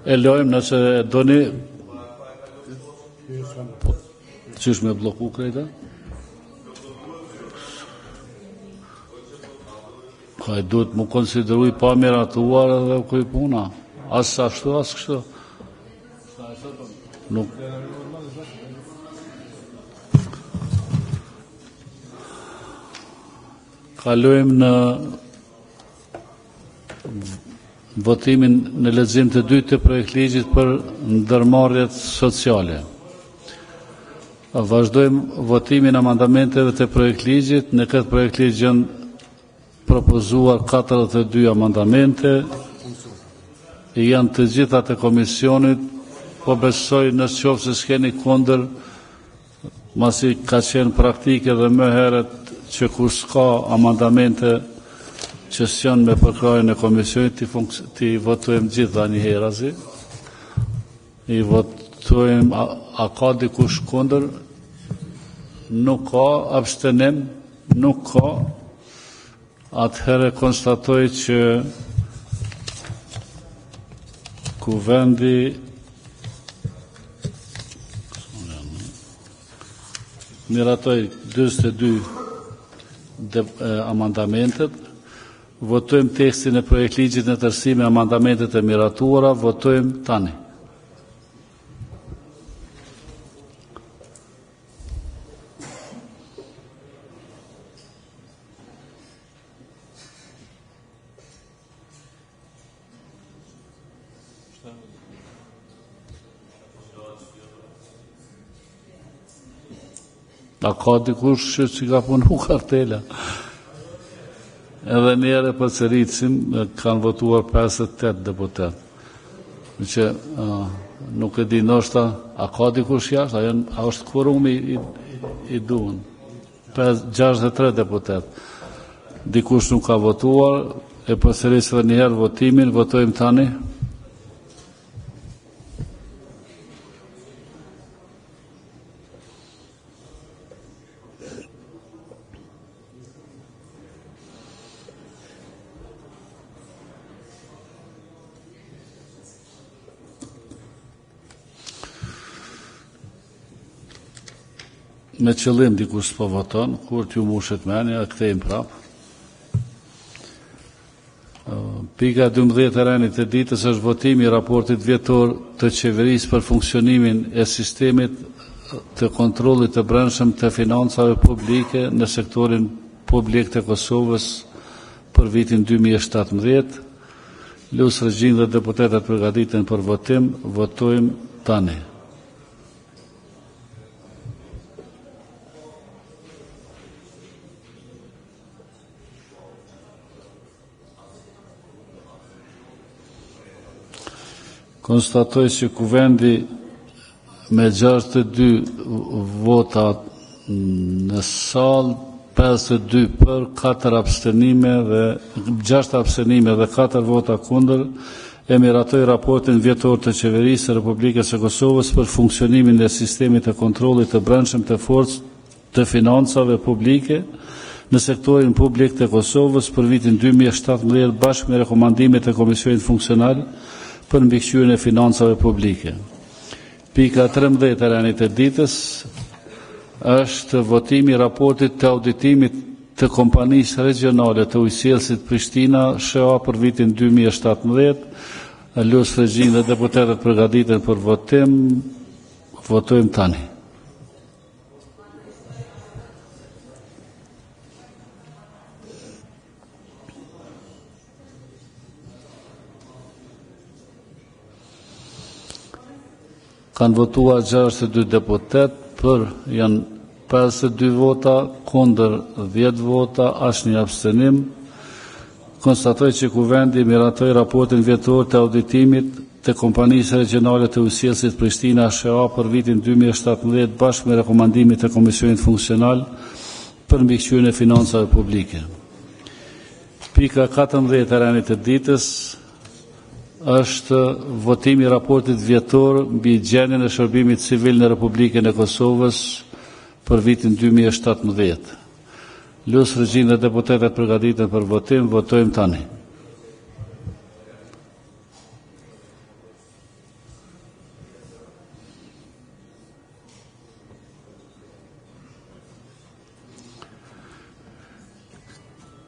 E lojmë nëse doni. Qysh me bloku krejta? Ka e duhet mu konsideru i pa miratuar edhe kuj puna. As ashtu, as kështu. Nuk. Kalojmë në votimin në lexim të dytë të projekt ligjit për ndërmarrjet sociale. Vazhdojmë votimin amandamenteve të projekt ligjit. Në këtë projekt ligj janë propozuar 42 amandamente, janë të gjitha të komisionit, po besoj nëse qoftë se s'keni kundër, masi ka qenë praktike dhe më herët që kur s'ka amandamente që s'janë me përkrajnë e komisionit, ti votojmë gjitha një herazi, i votojmë a ka dikush kundër, nuk ka, abstenim, nuk ka. Atëherë konstatoj që kuvendi miratoj 42 amandamentet, votojmë tekstin e projekt ligjit në tërësi me amandamentet e miratuara, votojmë tani. A ka dikush që ka punu kartela. Edhe njerë e përsëritsim, kanë votuar 58 deputet. Që nuk e di ndoshta, a ka dikush jashtë, a është kvorumi i duhen. 63 deputet. Dikush nuk ka votuar, e përsëritsim edhe njerë votimin, votojmë tani. me qëllim dikush s'po voton, kur t'ju mushet menja, kthejmë prapë. Pika 12 e rënit e ditës është votimi i raportit vjetor të qeverisë për funksionimin e sistemit të kontrollit të brendshëm të financave publike në sektorin publik të Kosovës për vitin 2017. Lusë Regjin dhe deputetat përgatiten për votim, votojmë tani. Konstatoj që kuvendi me 62 vota në salë, 52 për, 4 abstenime dhe 6 abstenime dhe 4 vota kundër, e miratoi raportin vjetor të qeverisë së Republikës së Kosovës për funksionimin e sistemit të kontrollit të brendshëm të forcë të financave publike në sektorin publik të Kosovës për vitin 2017 bashkë me rekomandimet e Komisionit Funksional për mbikëqyrjen e financave publike. Pika 13 e rënit e ditës është votimi i raportit të auditimit të kompanisë regionale të ujësjelësit Prishtina SHA për vitin 2017. Lusë Regjin dhe deputetet përgatiten për votim, votojmë tani. Kanë votuar 62 deputet, për janë 52 vota, kundër 10 vota, asnjë abstenim. Konstatoj që kuvendi miratoi raportin vjetor të auditimit të kompanisë regionale të ujësjelësit Prishtina SHA për vitin 2017 bashkë me rekomandimet të Komisionit Funksional për mbikëqyrjen e financave publike. Pika 14 e rënit e ditës është votimi i raportit vjetor mbi gjendjen e shërbimit civil në Republikën e Kosovës për vitin 2017. Lusë Regjin dhe deputetet përgatiten për votim, votojmë tani.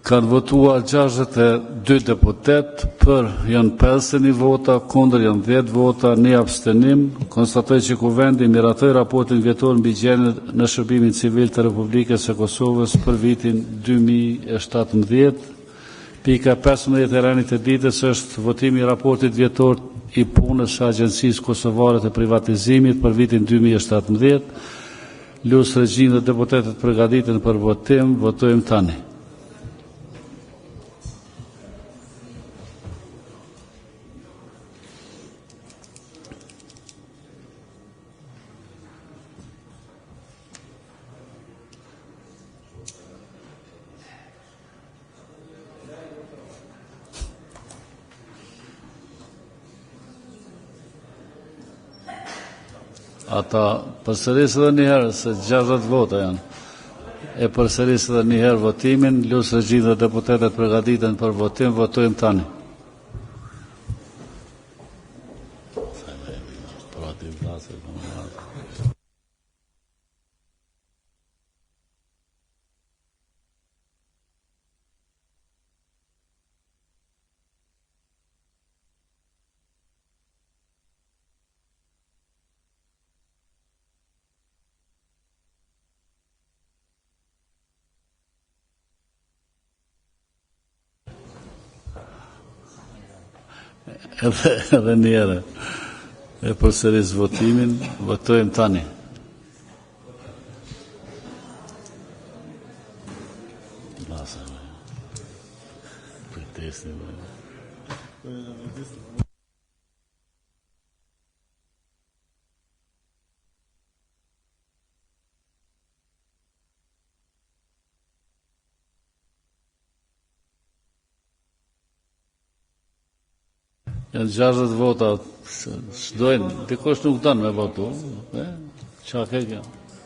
Kanë votuar 62 deputet, për janë 51 vota, kundër janë 10 vota, një abstenim. Konstatoj që kuvendi miratoi raportin vjetor mbi gjendjen në shërbimin civil të Republikës së Kosovës për vitin 2017. Pika 15 e rënit e ditës është votimi i raportit vjetor i punës së Agjencisë Kosovare të Privatizimit për vitin 2017. Lusë Regjin dhe deputetet përgatiten për votim, votojmë tani. Ata përsërisë edhe njëherë, se 60 vota janë. E përsërisë edhe njëherë votimin, Lusë Regjin dhe deputetet përgatiten për votim, votojmë tani. Edhe njëre e përsëris votimin, votojmë tani. Janë 60 vota, s'dojnë, dikush nuk dënë me votu, qa ke kjo,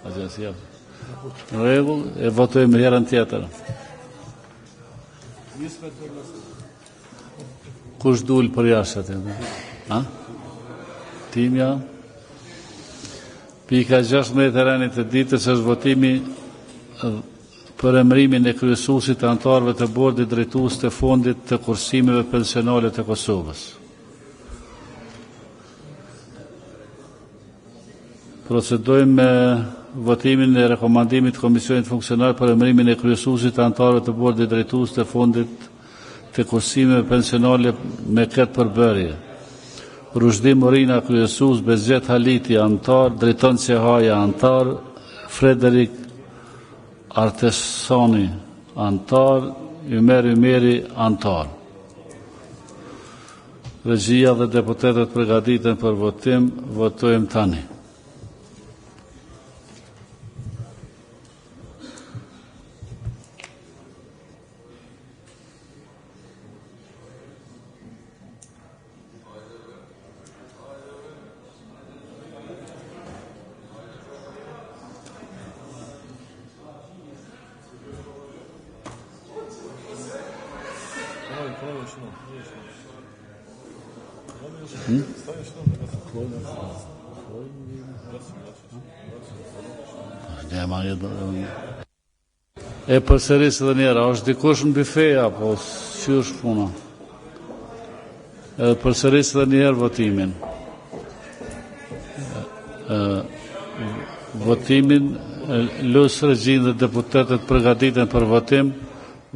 agjensia. Në regull, e votojmë herën tjetër. Kush dul për jashtë atë? Timja? Pika 16 e rënit të ditës është votimi për emërimin e kryesuesit të anëtarëve të bordit drejtues të fondit të kursimeve pensionale të Kosovës. Procedojmë me votimin e rekomandimit të Komisionit Funksionar për emërimin e kryesuesit të anëtarëve të bordit drejtues të fondit të kursimeve pensionale me këtë përbërje. Rushdi Morina kryesues, Bezjet Haliti anëtar, Drejton Qehaja anëtar, Frederik Artesani anëtar, Ymer Ymeri anëtar. Regjia dhe deputetët përgatiten për votim, votojmë tani. E përsëris edhe njëra, është dikush në bifeja, apo që është puna? E përsëris edhe njerë votimin. Votimin, lusë regjin dhe deputetet përgatiten për votim,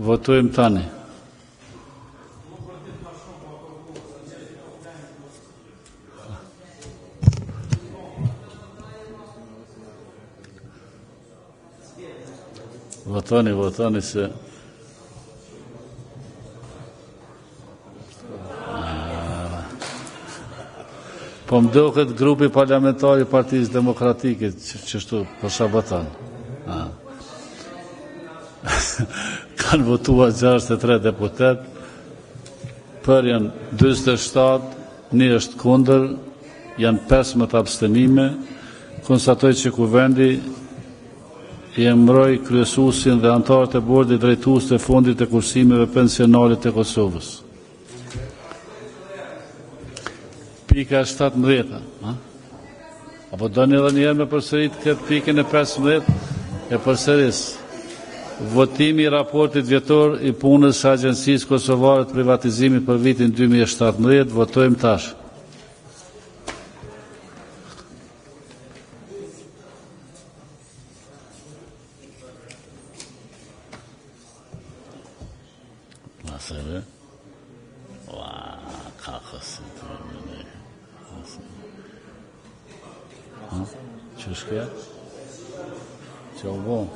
votojmë tani. Votoni se... Po më do këtë grupi parlamentari Partisë Demokratike, qështu, po shabaton. Kanë votuar 63 deputet, për janë 27, një është kundër, janë 15 abstenime, konstatoj që kuvendi i emëroi kryesuesin dhe anëtarët e bordit drejtues të fondit të kursimeve pensionale të Kosovës. Pika 17. Apo doni edhe një herë me përsërit këtë pikën e 15 e përsëris. Votimi i raportit vjetor i punës së Agjencisë Kosovare të Privatizimit për vitin 2017, votojmë tash. Nasıl? Vaa, kakasın. Çüşke? Çobo.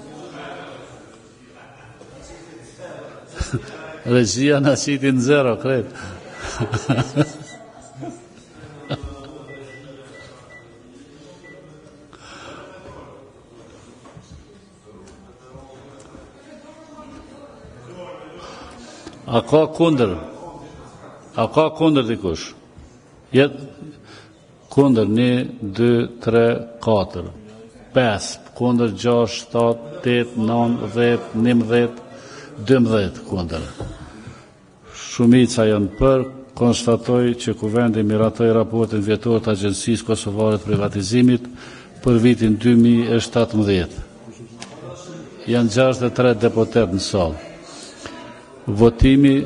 Regjia na qitin 0, kret. A ka kundër? A ka kundër dikush? Jetë kundër 1, 2, 3, 4, 5, kundër 6, 7, 8, 9, 10, 11, 12 kundër. Shumica janë për, konstatoj që kuvendi miratoi raportin vjetor të Agjencisë Kosovare të Privatizimit për vitin 2017. Janë 63 deputet në sallë. Votimi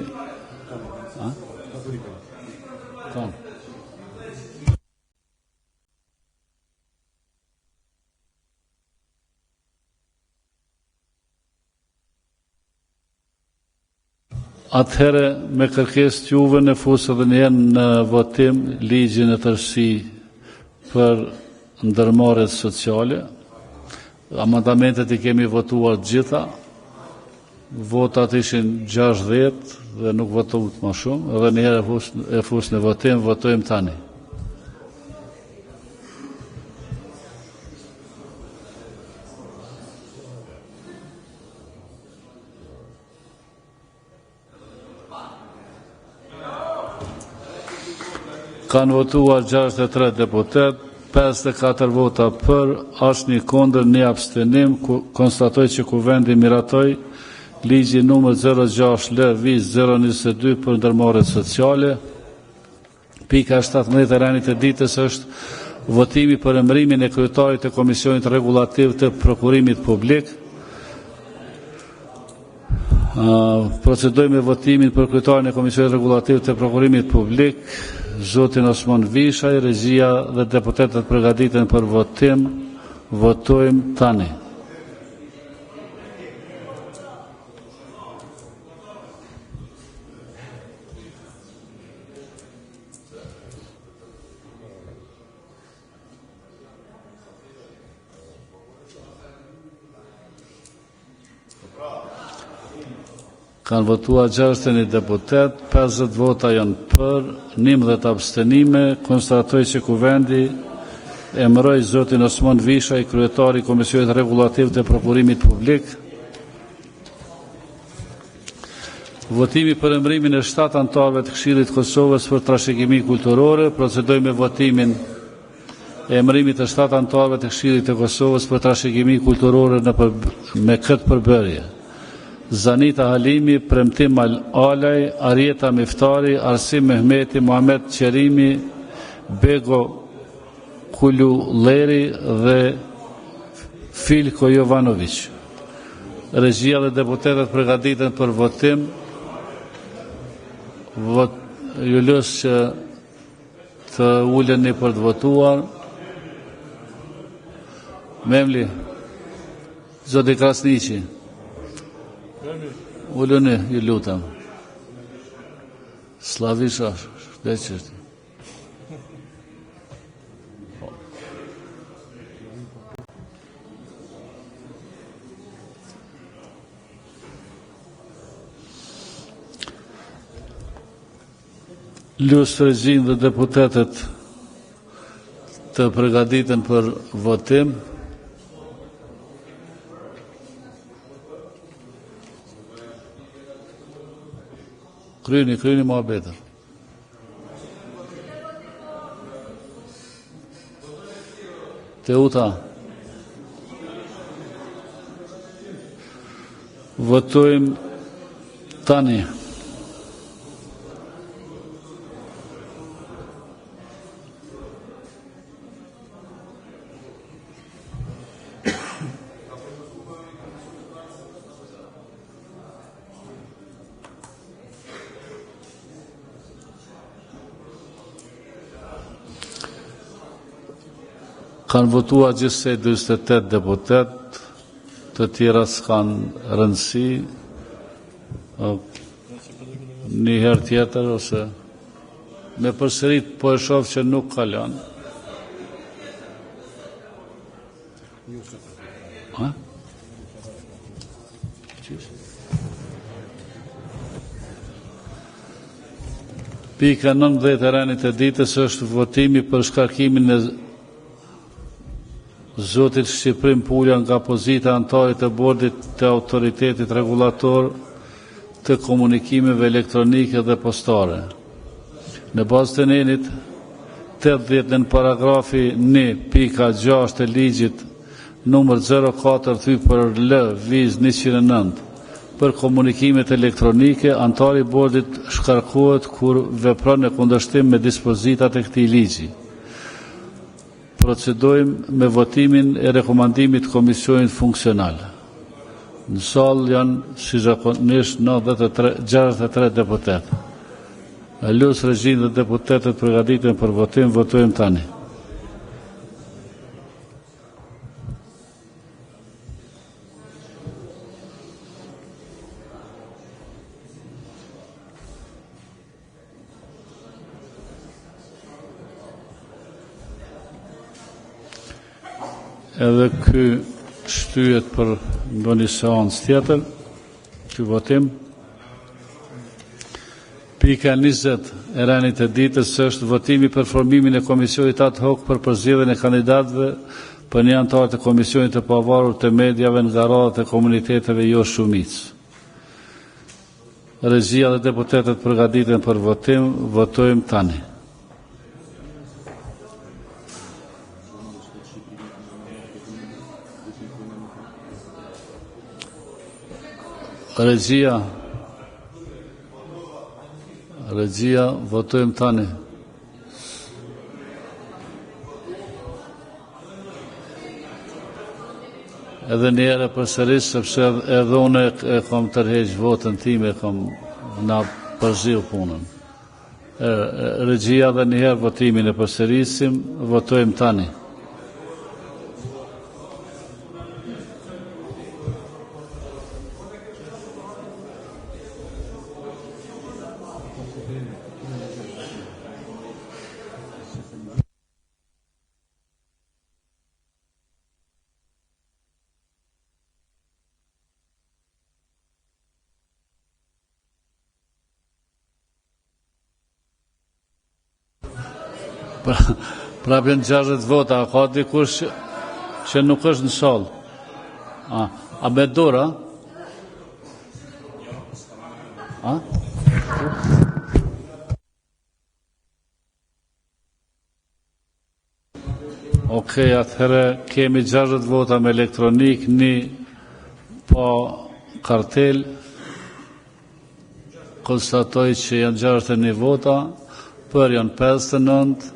atëherë me kërkesë të juve në fusë edhe një në votim ligjin e tërësi për ndërmarrjet sociale. Amendamentet i kemi votuar gjitha. Votat ishin 60 dhe nuk votuat më shumë, edhe një herë e fusë në votim, votojmë tani. Kanë votuar 63 deputet, 54 vota për, asnjë kundër, një abstenim. Konstatoj që kuvendi miratoi ligji numër 06/022 për ndërmarrjet sociale. Pika 17 e rënit e ditës është Votimi për emërimin e kryetarit të Komisionit Rregullativ të Prokurimit Publik. Procedojmë me votimin për kryetarin e Komisionit Rregullativ të Prokurimit Publik, zotin Osman Vishaj. Regjia dhe deputetët përgatiten për votim. Votojmë tani. Kanë votuar 61 deputet, 50 vota janë për, 19 abstenime. Konstatoj që Kuvendi emëroi zotin Osman Vishaj, kryetari i Komisionit Rregullativ të Prokurimit Publik. Votimi për emërimin e 7 anëtarëve të Këshillit të Kosovës për trashëgimi kulturore. Procedojmë me votimin e emërimit të 7 anëtarëve të Këshillit të Kosovës për trashëgimi kulturore me këtë përbërje: Zanita Halimi, Premtim Alaj, Arjeta Miftari, Arsim Mehmeti, Muhamet Qerimi, Bego Kululleri dhe Filko Jovanović. Regjia dhe deputetët përgatiten për votim. Ju lës që të uleni për të votuar. Memli, zoti Krasniqi. Ullëni, ju lutem. Slavisha, shpeqet. Lusë regjin dhe deputetet të përgatiten për votim. Kryeni muhabetën. Teuta. Votojmë tani. Kanë votuar gjithsej 48 deputet, të tjera s'kanë rëndësi. Një herë tjetër ose me përsërit po e shoh që nuk kalon. Pika 19 e rënit e ditës është votimi për shkarkimin e zotit Shqiprim Pulja nga pozita anëtarit të bordit të autoritetit rregullator të komunikimeve elektronike dhe postare. Në bazë të nenit 80 në paragrafi 1.6 të ligjit numër 04 thypër L viz 109 për komunikimet elektronike, antari i bordit shkarkohet kur vepron në kundërshtim me dispozitat e këtij ligji. Procedojmë me votimin e rekomandimit të Komisionit Funksional. Në sallë janë si zakonisht 63 deputet. Lus regjin dhe deputetet përgatiten për votim. Votojmë tani. Edhe ky shtyhet për ndonjë seancë tjetër, ky votim. Pika 20 e rënit e ditës është votimi për formimin e komisionit ad hoc për përzgjedhjen e kandidatëve për një antar të komisionit të pavarur të mediave nga radhët e komuniteteve jo shumicë. Regjia dhe deputetet përgatiten për votim. Votojmë tani. Regjia, votojmë tani. edhe një herë përsëris, sepse edhe unë e kam tërheq votën time, kam na përzill punën. Regjia dhe një herë votimin e përsërisim, votojmë tani. Prapë janë 60 vota, a ka dikush që nuk është në sallë? A me dora? Okej, atëherë kemi 60 vota me elektronik, një pa kartel. Konstatoj që janë 61 vota, për janë 59,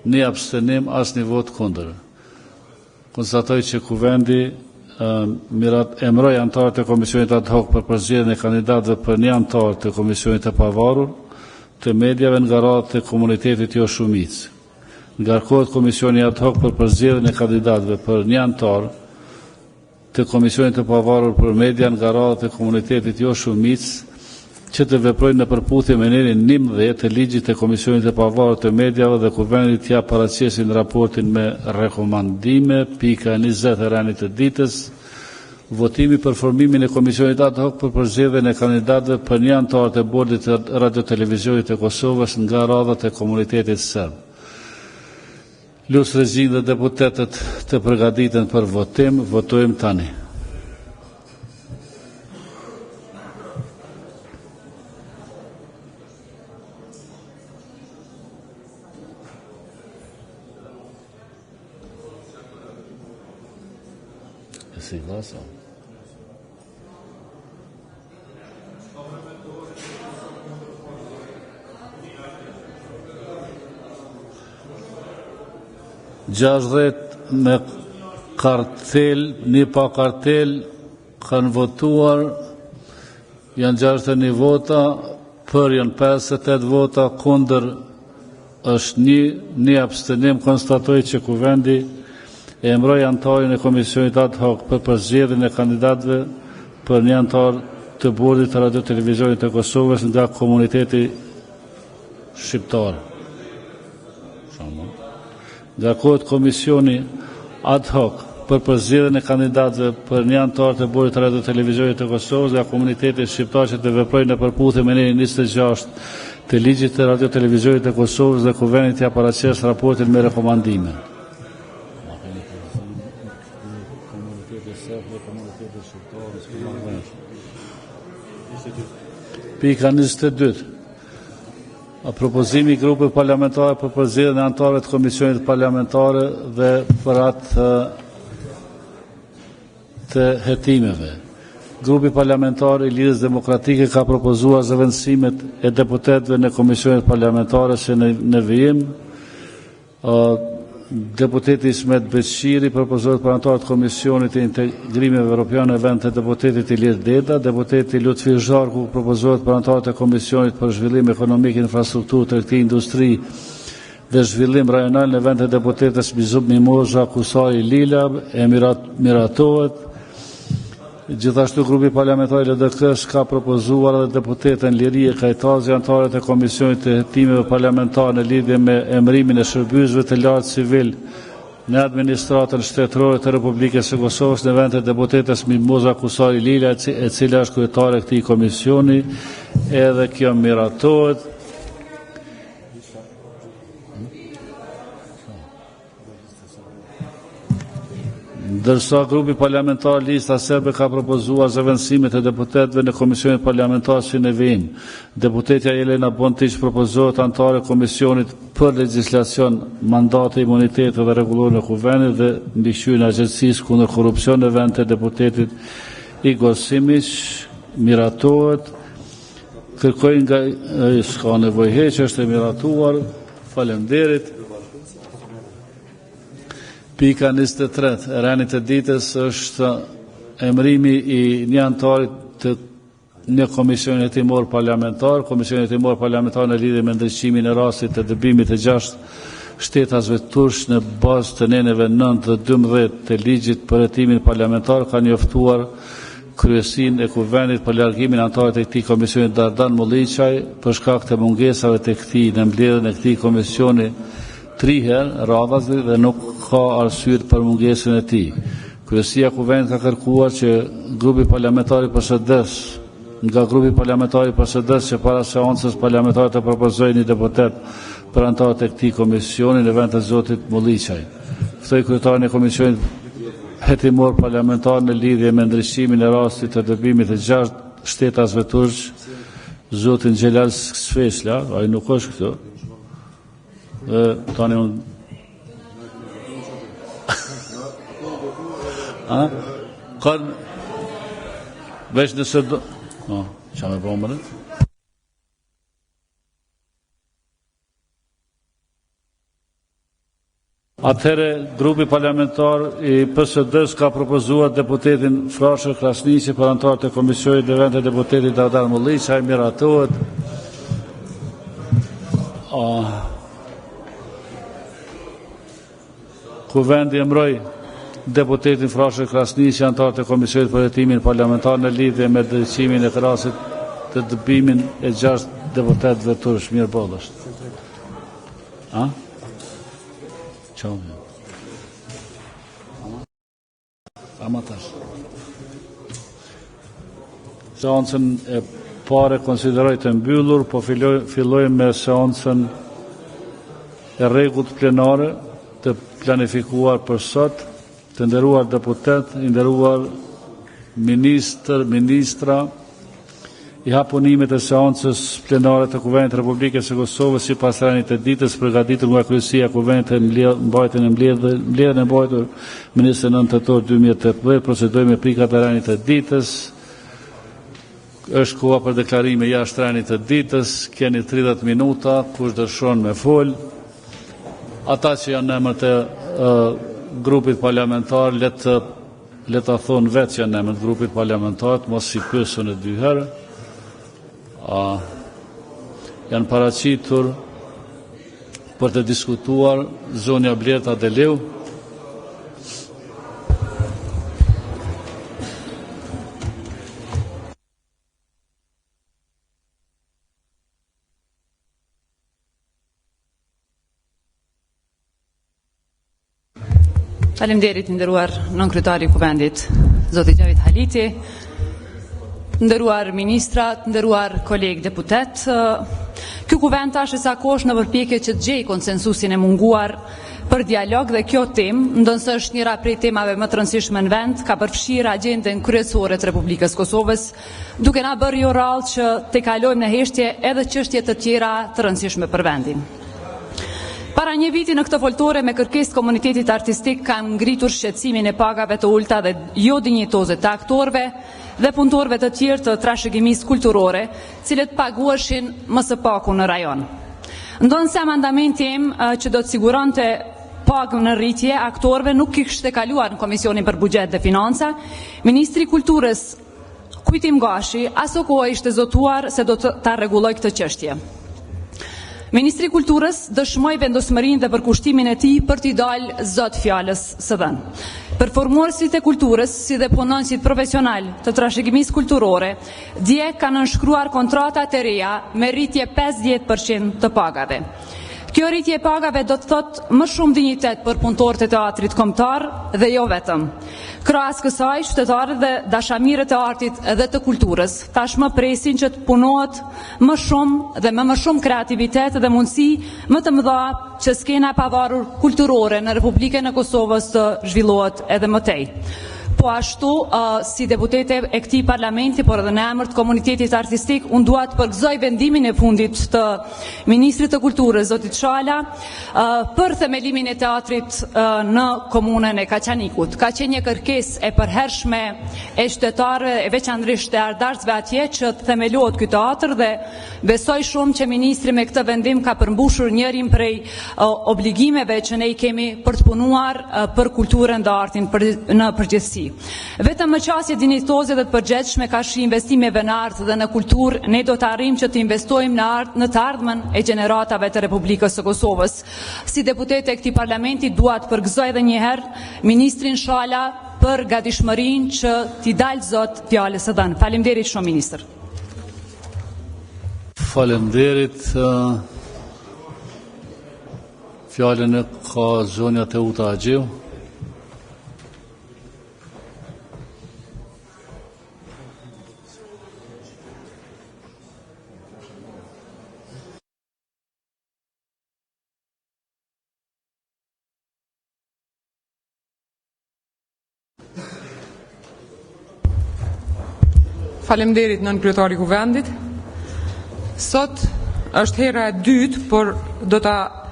një abstenim, as një vot kundër. Konstatoj që kuvendi emroi antarët e Komisionit ad hoc për përzgjedhjen e kandidatëve për një antar të Komisionit të pavarur të mediave nga radhë të komunitetit jo shumicë. Ngarkohet Komisioni ad hoc për përzgjedhjen e kandidatëve për një antar të Komisionit të pavarur për media nga radhë të komunitetit jo shumicë që të veprojnë në përputhje me nerin 11 të ligjit të Komisionit të pavarur të mediave dhe kuvendi t'ia paraqesin raportin me rekomandime, pika 20 e ranit të ditës, votimi për formimin e Komisionit ad hoc për përzgjedhjen e kandidatëve për një antar të bordit të Radio-Televizionit të Kosovës nga radhat e komunitetit serb. Lusë regjin dhe deputetët të përgatiten për votim, votojmë tani. Si glasa. Gjashdhet me kartel, një pa kartel, kanë votuar, janë 61 vota, për janë 58 vota, kundër është një abstenim. Konstatoj që kuvendi e emroi antarin e Komisionit ad hoc për përzgjedhjen e kandidatëve për një antar të bordit të Radio-Televizionit të Kosovës nga komuniteti shqiptar. Ngarkohet Komisioni ad hoc për përzgjedhjen e kandidatëve për një antar të bordit të Radio-Televizionit të Kosovës nga komuniteti shqiptar që të veprojnë në përputhje me nerin 26 të ligjit të Radio-Televizionit të Kosovës dhe kuvendi t'ia paraqes raportin me rekomandime. Pika 22. Propozimi i grupeve parlamentare për përzgjedhjen e antarëve të komisionit parlamentare dhe për atë të hetimeve. Grupi parlamentar i Lidhjes Demokratike ka propozuar zëvendësimet e deputetëve në komisionet parlamentare se në vijim. Deputeti Ismet Beqiri propozohet për antarët Komisionit të Integrimeve Evropian në vend të deputetit Ilir Deda, deputeti Lutfi Zharku propozohet për antarët e Komisionit për Zhvillim Ekonomik, Infrastrukturë, Tregti, Industri dhe Zhvillim Rajonal në vend të deputetës Bizub Mimoza Kusari Lila e miratohet. Gjithashtu grupi parlamentar i LDK-s ka propozuar edhe deputetën Lirie Kajtazi, antarët e Komisionit të Hetimeve Parlamentar në lidhje me emërimin e shërbësve të lartë civil në administratën shtetërore të Republikës së Kosovës në vend të deputetës Mimoza Kusari Lila, e cila është kryetare e këtij komisioni, edhe kjo miratohet. Ndërsa grupi parlamentar Lista Serbe ka propozuar zëvendësimet e deputetëve në komisionet parlamentar si në vijim. Deputetja Jelena Bontić propozohet antare komisionit për legjislacion, mandate, imunitet dhe rregulloren e kuvendit dhe mbikëqyrjen e agjencisë kundër korrupsion në vend të deputetit Igor Simić, miratohet. Kërkoj nga s'ka nevojë heq, është e miratuar. Faleminderit. Pika 23 e rënit të ditës është emërimi i një anëtarit të një komisionit hetimor parlamentar. Komisioni hetimor parlamentar në lidhje me ndryqimin e rastit të dëbimit të 6 shtetasve tursh në bazë të neneve 9 dhe 12 të ligjit për hetimin parlamentar ka njoftuar kryesin e kuvendit për largimin anëtarit e këtij komisioni Vazhdon Mulliçaj për shkak të mungesave të këtij në mbledhjen e këtij komisioni 3 herë radhazi dhe nuk ka arsye për mungesën e tij. Kryesia e kuvendit ka kërkuar që grupi parlamentar i PSD-s që para seancës parlamentare të propozojë një deputet për anëtarët e këtij komisioni në vend të zotit Mulliçaj. Ftoi kryetarin e komisionit hetimor parlamentar në lidhje me ndryshimin e rastit të dëbimit të 6 shtetasve turq, zotin Xhelal Sfeshla, ai nuk është këtu. Tani unë kanë veç nëse do që me po mërët? Atëherë, grupi parlamentar i PSD-s ka propozuar deputetin Frashë Krasniqi për anëtarët e komisionit dhe vend të deputetit Vazhdon Mulliçaj, miratohet. Kuvendi emëroi deputetin Frashë Krasniqi, anëtarët e komisionit për hetimin parlamentar në lidhje me ndryqimin e rastit të dëbimin e 6 deputetëve tursh. Mirë bollësh. Amatash. Seancën e pare konsideroj të mbyllur, po fillojmë me seancën e rregullt plenare të planifikuar për sot. Të nderuar deputet, i nderuar ministra, i hap punimet e seancës plenare të Kuvendit të Republikës së Kosovës sipas rënit të ditës përgatitur nga Kryesia e Kuvendit në mbajtjen e mbledhjen e mbajtur në 29 tetor 2018. Procedojmë me pikat e rënit të ditës. Është koha për deklarime jashtë rënit të ditës. Keni 30 minuta, kush dëshiron me fol. Ata që janë në emër të grupit parlamentar, le ta thonë vetë që janë në emër të grupit parlamentar, mos i pyesën e 2 herë. Janë paraqitur për të diskutuar zonja Blerta Deleu, Faleminderit nderuar nënkryetari i Kuvendit, zoti Gjavit Haliti, nderuar ministrat, nderuar kolegë deputet. Ky kuvend tash sa kohësh në përpjekje që të gjejë konsensusin e munguar për dialog dhe kjo temë, ndonse është njëra prej temave më të rëndësishme në vend, ka përfshirë agjendën kryesore të Republikës Kosovës, duke na bërë jo rrallë që të kalojmë në heshtje edhe çështje të tjera të rëndësishme për vendin. Para një viti në këtë foltore me kërkesë komunitetit artistik kanë ngritur shqetësimin e pagave të ulta dhe jo dinjitoze të aktorëve dhe punëtorëve të tjerë të trashëgimisë kulturore, cilët paguheshin më së paku në rajon. Ndonse amandamenti im që do të siguronte pagë në rritje aktorëve nuk kishte kaluar në Komisionin për Buxhet dhe Financa, Ministri i Kulturës Kujtim Gashi aso kohë ishte zotuar se do ta rregulloj këtë çështje. Ministri i Kulturës dëshmoi vendosmërinë dhe përkushtimin e tij për t'i dalë zot fjalës së dhënë. Performuesit e kulturës, si dhe punonësit profesional të trashëgimisë kulturore, dje kanë nënshkruar kontrata të reja me rritje 50% të pagave. Kjo rritje e pagave do të thotë më shumë dinjitet për punëtorët e teatrit kombëtar dhe jo vetëm. Krahas kësaj, qytetarët dhe dashamirët e artit dhe të kulturës tashmë presin që të punohet më shumë dhe me më shumë kreativitet dhe mundësi më të mëdha që skena e pavarur kulturore në Republikën e Kosovës të zhvillohet edhe më tej. po ashtu si deputete e këtij parlamenti, por edhe në emër të komunitetit artistik, unë dua të përgëzoj vendimin e fundit të Ministrit të Kulturës, zotit Shala, për themelimin e teatrit në komunën e Kaçanikut. Ka qenë një kërkesë e përhershme e qytetarëve, e veçanërisht e ardharsve atje, që të themelohet ky teatr, dhe besoj shumë që ministri me këtë vendim ka përmbushur njërin prej obligimeve që ne i kemi për të punuar për kulturën dhe artin në përgjithësi. Vetëm më qasje dinjitoze dhe të përgjithshme ka shi investimeve në art dhe në kulturë, ne do të arrijmë që të investojmë në të ardhmen e gjeneratave të Republikës së Kosovës. Si deputete e këtij parlamenti dua të përgëzoj edhe një herë ministrin Shala për gatishmërinë që t'i dalë zot fjalës së dhënë. Faleminderit shumë ministër. Faleminderit. Fjalën e ka zonja Teuta Agjiu. Faleminderit nën kryetari i kuvendit. Sot është hera e dytë, por do ta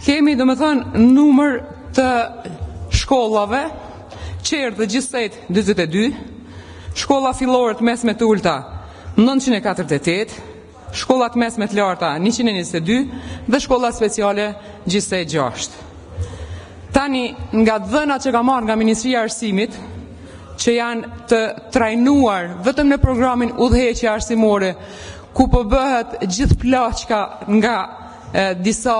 kemi, do më thënë, numër të shkollave, qerë dhe gjithsejt 22, shkolla fillore të mesme të ulta 948, shkollat mesme të larta 122 dhe shkolla speciale gjithsejt 6. Tani, nga dhënat që ka marrë nga Ministria e Arsimit, që janë të trajnuar vetëm në programin udhëheqje arsimore, ku po bëhet gjithë plaçka nga disa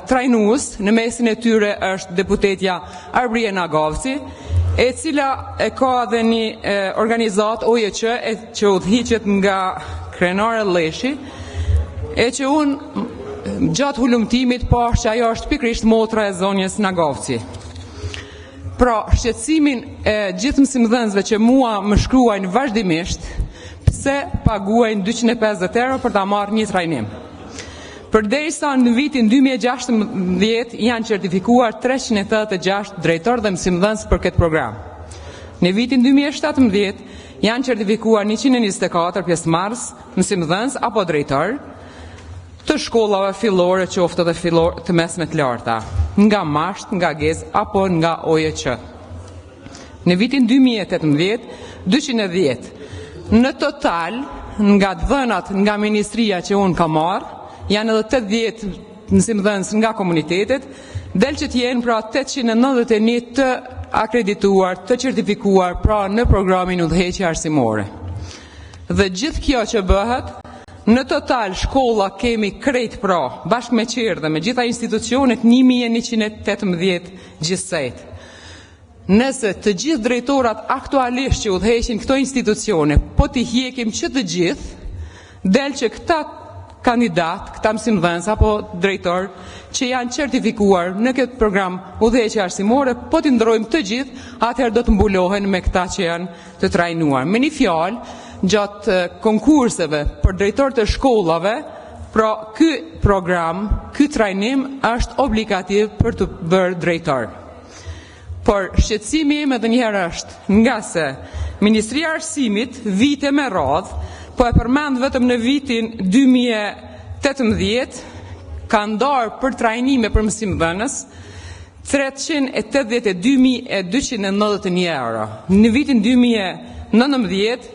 trajnues, në mesin e tyre është deputetja Arbrie Nagavci, e cila e ka dhe një organizat OJQ që udhëhiqet nga krenare Leshi, e që unë gjatë hulumtimit pash që ajo është pikrisht motra e zonjës Nagavci. Pra, shqetësimin e gjithë mësimdhënësve që mua më shkruajnë vazhdimisht, pse paguajnë 250 euro për ta marrë një trajnim. Përderisa në vitin 2016 janë certifikuar 386 drejtor dhe mësimdhënës për këtë program. Në vitin 2017 janë certifikuar 124 pjesëmarrës, mësimdhënës apo drejtor të shkollave fillore, qoftë edhe fillore të mesme të larta, nga Masht, nga Gez apo nga OJQ. Në vitin 2018 210. Në total, nga dhënat nga ministria që unë ka marrë, janë edhe 80 mësimdhënës nga komunitetet, del që t'jenë pra 891 të akredituar, të certifikuar pra në programin udhëheqje arsimore. Dhe gjithë kjo që bëhet, në total shkolla kemi krejt pra, bashkë me qerë dhe me gjitha institucionet 1118 gjithsejt. Nëse të gjithë drejtorat aktualisht që udhëheqin këto institucione, po t'i hjekim që të gjithë, del që këta kandidat, këta mësimdhënës apo drejtor që janë certifikuar në këtë program udhëheqje arsimore, po t'i ndrojmë të gjithë, atëherë do të mbulohen me këta që janë të trajnuar. Me një fjalë, gjatë konkurseve për drejtor të shkollave, pra ky program, ky trajnim është obligativ për të bërë drejtor. Por shqetësimi im edhe njëherë është nga se Ministria e Arsimit vite me radhë, po e përmend vetëm në vitin 2018 ka ndarë për trajnime për mësimdhënës 382.291 euro. Në vitin 2019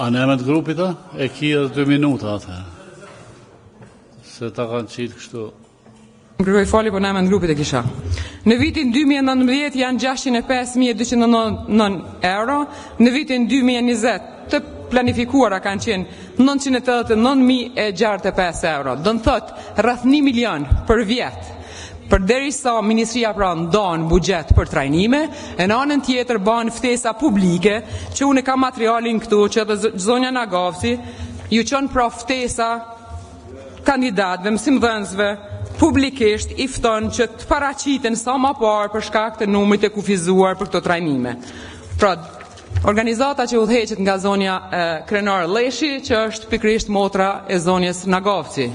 A në emët grupit e ki edhe 2 minuta atë. Se ta kanë qitë kështu. Kërkoj fali, po në emën grupit e kisha. Në vitin 2019 janë 605.209 euro, në vitin 2020 të planifikuara kanë qenë 989.065 euro. Do në thot rreth 1 milion për vjetë. Përderisa Ministria pra ndonë bugjet për trajnime, e në anën tjetër banë ftesa publike, që unë kam materialin këtu, që edhe zonja Nagavci ju qënë pra ftesa kandidatëve, mësimdhënësve, publikisht i fton që të paraqiten sa më parë për shkak të numrit të kufizuar për këto trajnime. Pra, organizata që udhëheqet nga zonja Krenar Leshi, që është pikërisht motra e zonjes Nagovci.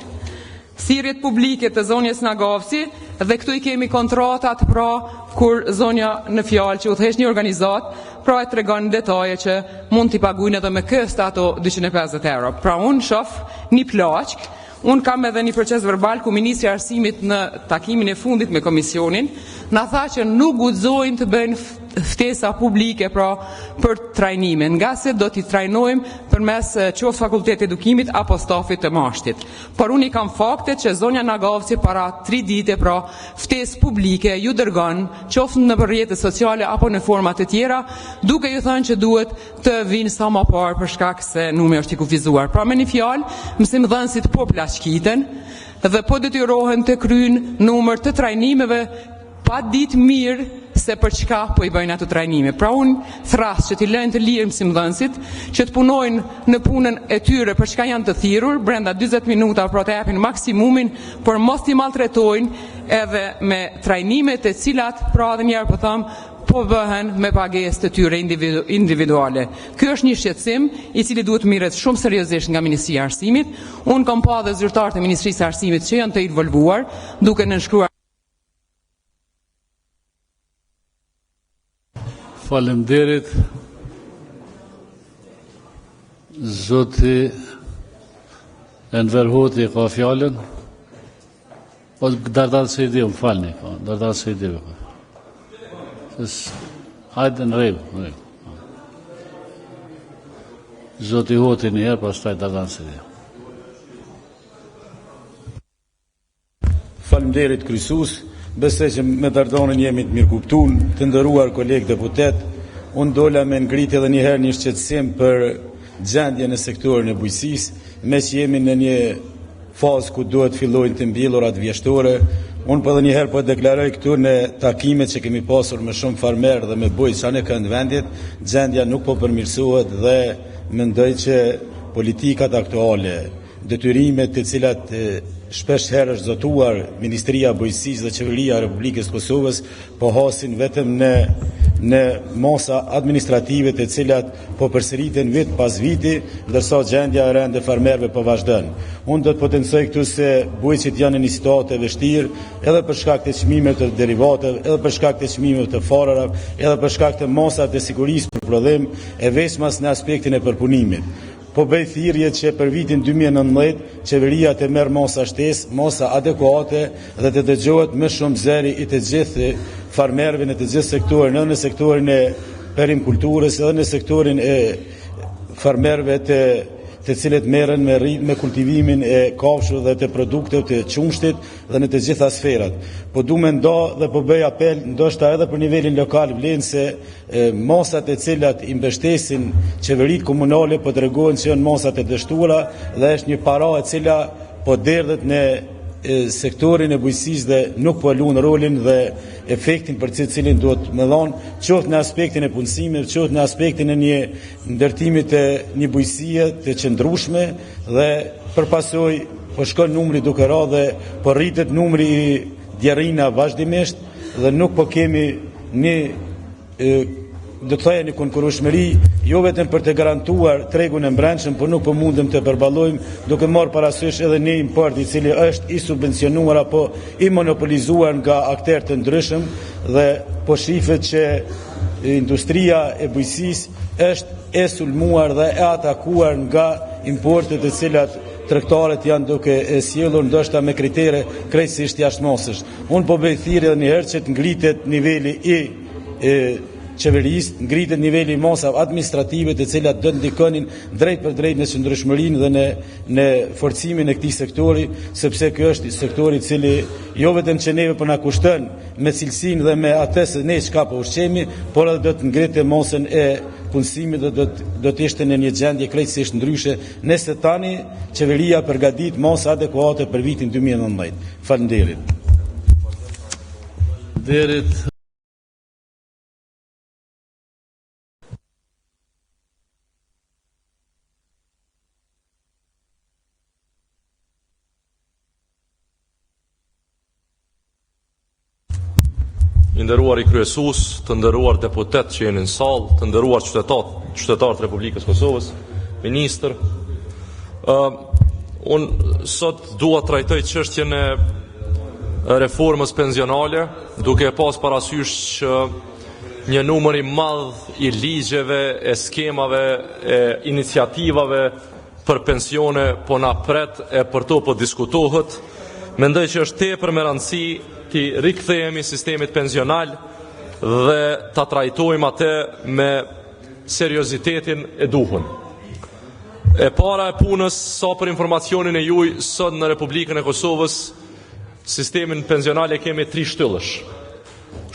Thirrjet publike të zonjes Nagovci, dhe këtu i kemi kontratat pra kur zonja në fjalë që udhëheq një organizat, pra e tregon detaje që mund t'i paguajnë edhe me këst ato 250 euro. Pra unë shoh një plaçk. Unë kam edhe një proces verbal ku Ministri i Arsimit në takimin e fundit me komisionin na tha që nuk guxojnë të bëjnë ftesa publike pra për trajnime, nga se do t'i trajnojmë përmes qoftë Fakultetit të Edukimit apo stafit të mashtit. Por unë i kam fakte që zonja Nagovci para 3 dite pra ftesë publike ju dërgon qoftë në rrjetet sociale apo në forma të tjera, duke ju thënë që duhet të vinë sa më parë për shkak se numri është i kufizuar. Pra me një fjalë, mësimdhënësit po plaçkiten dhe po detyrohen të kryjnë numër të trajnimeve pa ditë mirë se për çka po i bëjnë ato trajnime. Pra unë thras që t'i lënë të lirë mësimdhënësit që të punojnë në punën e tyre për çka janë të thirrur brenda 40 minuta pra të japin maksimumin, por mos t'i maltretojnë edhe me trajnime të cilat pra edhe një herë po them po bëhen me pagesë të tyre individuale. Ky është një shqetësim i cili duhet mirret shumë seriozisht nga Ministria e Arsimit. Unë kam pa dhe zyrtarët e Ministrisë së Arsimit që janë të involvuar duke nënshkruar. Faleminderit. Zoti Enver Hoti ka fjalën. O Dardal Sejdi, më falni, Dardal Sejdi. Hajde në rregull. Zoti Hoti një herë, pastaj Dardal Sejdi. Faleminderit kryesues. Besoj që me Dardonin jemi të mirë kuptuar, të nderuar kolegë deputet. Unë dola me ngrit edhe një herë një shqetësim për gjendjen e sektorin e bujqësisë, me që jemi në një fazë ku duhet fillojnë të mbjellurat vjeshtore. Unë po edhe një herë po deklaroj këtu në takimet që kemi pasur me shumë farmerë dhe me bujq anë kënd vendit, gjendja nuk po përmirësohet dhe mendoj që politikat aktuale, detyrimet të cilat shpesh herë është zotuar Ministria e Bujqësisë dhe Qeveria e Republikës Kosovës po hasin vetëm në mosa administrative të cilat po përsëriten vit pas viti, ndërsa gjendja e rëndë e farmerëve po vazhdon. Unë do të potencoj këtu se bujqit janë në një situatë e vështirë, edhe për shkak të çmimeve të derivateve, edhe për shkak të çmimeve të farërave, edhe për shkak të mosave të sigurisë për prodhim, e veçmas në aspektin e përpunimit. Po bëj thirrje që për vitin 2019 qeveria të merr mosa shtesë, mosa adekuate dhe të dëgjohet më shumë zëri i të gjithë farmerëve në të gjithë sektorin, edhe në sektorin e perimkulturës, edhe në sektorin e farmerëve të cilët merren me kultivimin e kafshëve dhe të produkteve të qumshtit dhe në të gjitha sferat. Po du me nda dhe po bëj apel, ndoshta edhe për nivelin lokal, vlen se mosat e cilat i mbështesin qeveritë komunale po tregojnë që janë mosat e dështuara dhe është një para e cila po derdhet në sektorin e bujqësisë dhe nuk po luan rolin dhe efektin për cilin duhet me dhon, qoftë në aspektin e punësimit, qoftë në aspektin e një ndërtimit të një bujqësie të qëndrueshme dhe përpasoj po shkon numri duke ra dhe po rritet numri i djerrina vazhdimisht dhe nuk po kemi një do të thoya një konkurrueshmëri jo vetëm për të garantuar tregun e brendshëm, por nuk po mundem të përballojmë duke marrë parasysh edhe një import i cili është i subvencionuar apo i monopolizuar nga aktorë të ndryshëm dhe po shifet që industria e bujqësisë është e sulmuar dhe e atakuar nga importet të cilat tregtarët janë duke e sjellur ndoshta me kritere krejtësisht jashtëmosësh. Unë po bëj thirrje edhe një herë që të ngritet niveli i qeverisë, ngritet niveli i mosave administrative të cilat do ndikonin drejt për drejt në qëndrueshmërinë dhe në forcimin e këtij sektori, sepse ky është sektori i cili jo vetëm që neve po na kushton me cilësinë dhe me atë se ne çka po ushqemi, por edhe do të ngritë mosën e punësimit dhe do të ishte në një gjendje krejtësisht ndryshe nëse tani qeveria përgatit mosa adekuate për vitin 2019. Faleminderit. i nderuar i kryesues, të nderuar deputet që jeni në sallë, të nderuar qytetarë të Republikës Kosovës, ministër. Unë sot dua trajtoj çështjen e reformës pensionale, duke pas parasysh që një numër i madh i ligjeve, e skemave, e iniciativave për pensione po na pret e për to po diskutohet. Mendoj që është tepër me rëndësi të rikthehemi sistemit pensional dhe ta trajtojmë atë me seriozitetin e duhur. E para e punës, sa për informacionin e juaj, sot në Republikën e Kosovës sistemin pensional e kemi 3 shtyllësh.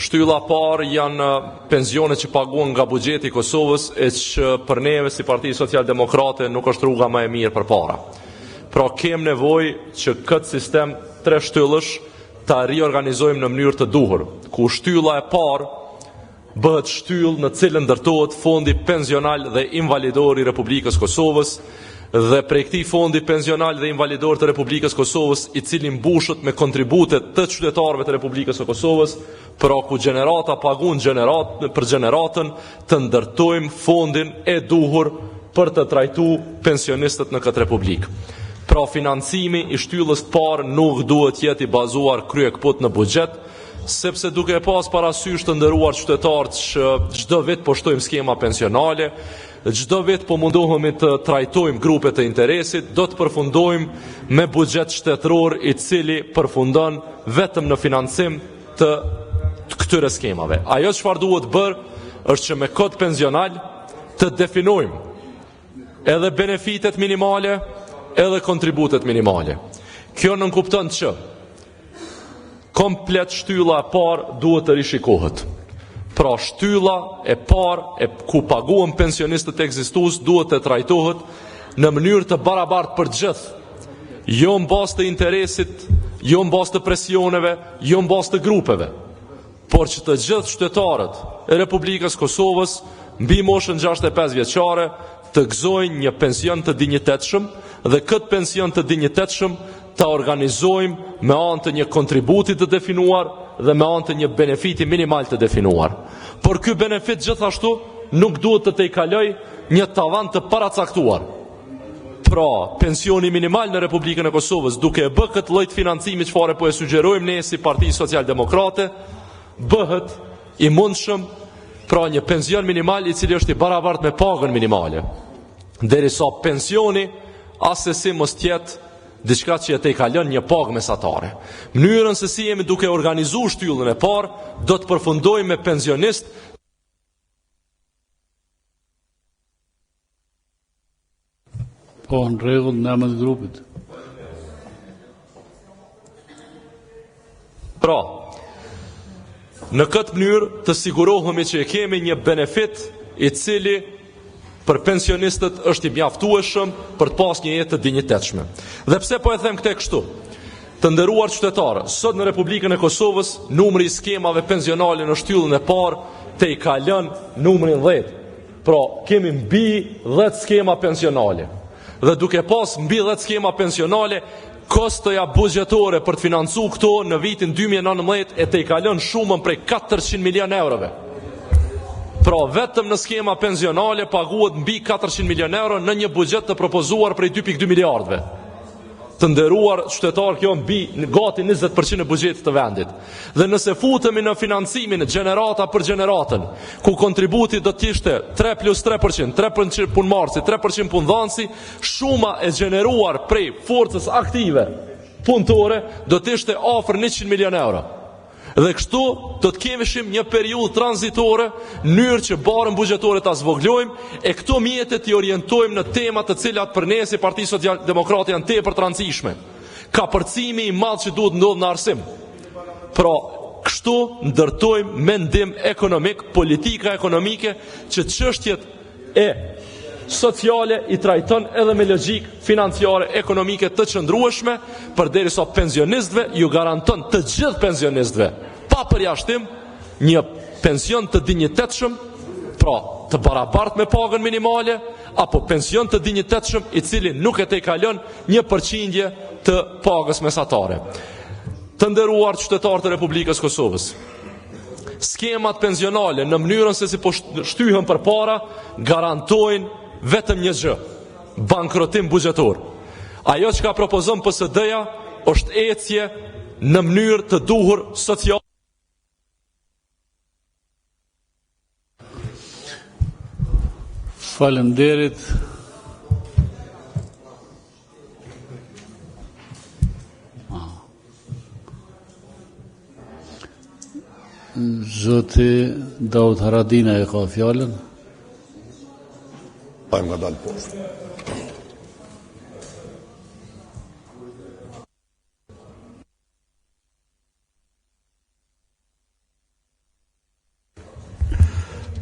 Shtylla parë janë pensionet që paguhen nga buxheti i Kosovës, e që për neve si Parti Social-Demokrate nuk është rruga më e mirë përpara. Pra kem nevojë që këtë sistem 3 shtyllësh ta riorganizojmë në mënyrë të duhur, ku shtylla e parë bëhet shtyllë në cilën ndërtohet fondi pensional dhe invalidor i Republikës Kosovës, dhe prej këtij fondi pensional dhe invalidor të Republikës Kosovës, i cili mbushet me kontribute të qytetarëve të Republikës së Kosovës, pra ku gjenerata pagun për gjeneratën, të ndërtojmë fondin e duhur për të trajtuar pensionistët në këtë Republikë. Pra financimi i shtyllës të parë nuk duhet jetë i bazuar kryekput në buxhet, sepse duke pas parasysh të nderuar qytetarët që çdo vit po shtojmë skema pensionale, çdo vit po mundohemi të trajtojmë grupet të interesit, do të përfundojmë me buxhet shtetëror i cili përfundon vetëm në financim të këtyre skemave. Ajo çfarë duhet bërë është që me kod pensional të definojmë edhe benefitet minimale, edhe kontributet minimale. Kjo nënkupton që komplet shtylla e parë duhet të rishikohet. Pra shtylla e parë ku paguhen pensionistët ekzistues duhet të trajtohet në mënyrë të barabartë për gjithë, jo në bazë të interesit, jo në bazë të presioneve, jo në bazë të grupeve, por që të gjithë qytetarët e Republikës Kosovës mbi moshën 65 vjeçare të gëzojnë një pension të dinjitetshëm, dhe këtë pension të dinjitetshëm ta organizojmë me anë të një kontributi të definuar dhe me anë të një benefiti minimal të definuar. Por ky benefit gjithashtu nuk duhet të tejkaloj një tavan të paracaktuar. Pra, pensioni minimal në Republikën e Kosovës, duke e bë këtë lloj financimi çfarë po e sugjerojmë ne si Parti Social-Demokrate, bëhet i mundshëm, pra një pension minimal i cili është i barabartë me pagën minimale. Derisa pensioni asesi mos tjetë diçka që e kalon një pagë mesatare. Mënyrën se si jemi duke organizuar shtyllën e parë, do të përfundojmë me pensionist po në rregull në emër të grupit. Pra, në këtë mënyrë të sigurohemi që e kemi një benefit i cili për pensionistët është i mjaftueshëm për të pas një jetë të dinjitetshme. Dhe pse po e them këtë kështu? Të nderuar qytetarë, sot në Republikën e Kosovës numri i skemave pensionale në shtyllën e parë te i kalon numrin 10. Pra, kemi mbi 10 skema pensionale. Dhe duke pas mbi 10 skema pensionale, kostoja buxhetore për të financuar këto në vitin 2019 e te i kalon shumën prej 400 milion eurove. Pra vetëm në skema pensionale paguhet mbi 400 milion euro në një buxhet të propozuar prej 2.2 miliardëve. Të nderuar qytetar, kjo mbi gati 20% e buxhetit të vendit. Dhe nëse futemi në financimin gjenerata për gjeneratën, ku kontributi do të ishte 3+3%, 3% punëmarrësi, 3% punëdhënësi, shuma e gjeneruar prej forcës aktive punëtore do të ishte afër 100 milion euro. Dhe kështu do të kemishim një periudhë tranzitore, mënyrë që barën buxhetore ta zvoglojmë e këto mjetet i orientojmë në tema të cilat për ne si Parti Social-Demokrate janë tepër të rëndësishme. Kapërcimi i madh që duhet ndodhë në arsim. Pra, kështu ndërtojmë mendim ekonomik, politika ekonomike që çështjet e sociale i trajton edhe me logjik financiare, ekonomike të qëndrueshme, përderisa pensionistëve ju garanton të gjithë pensionistëve, pa përjashtim, një pension të dinjitetshëm, pra të barabartë me pagën minimale, apo pension të dinjitetshëm i cili nuk e tejkalon 1% të pagës mesatare. Të nderuar qytetarë të Republikës Kosovës, skemat pensionale në mënyrën se si po shtyhen për para garantojnë vetëm një gjë, bankrotim buxhetor. Ajo që ka propozon PSD-ja është ecje në mënyrë të duhur social. Faleminderit. Zoti Daud Haradina e ka fjalën. Pa më dalë poshtë.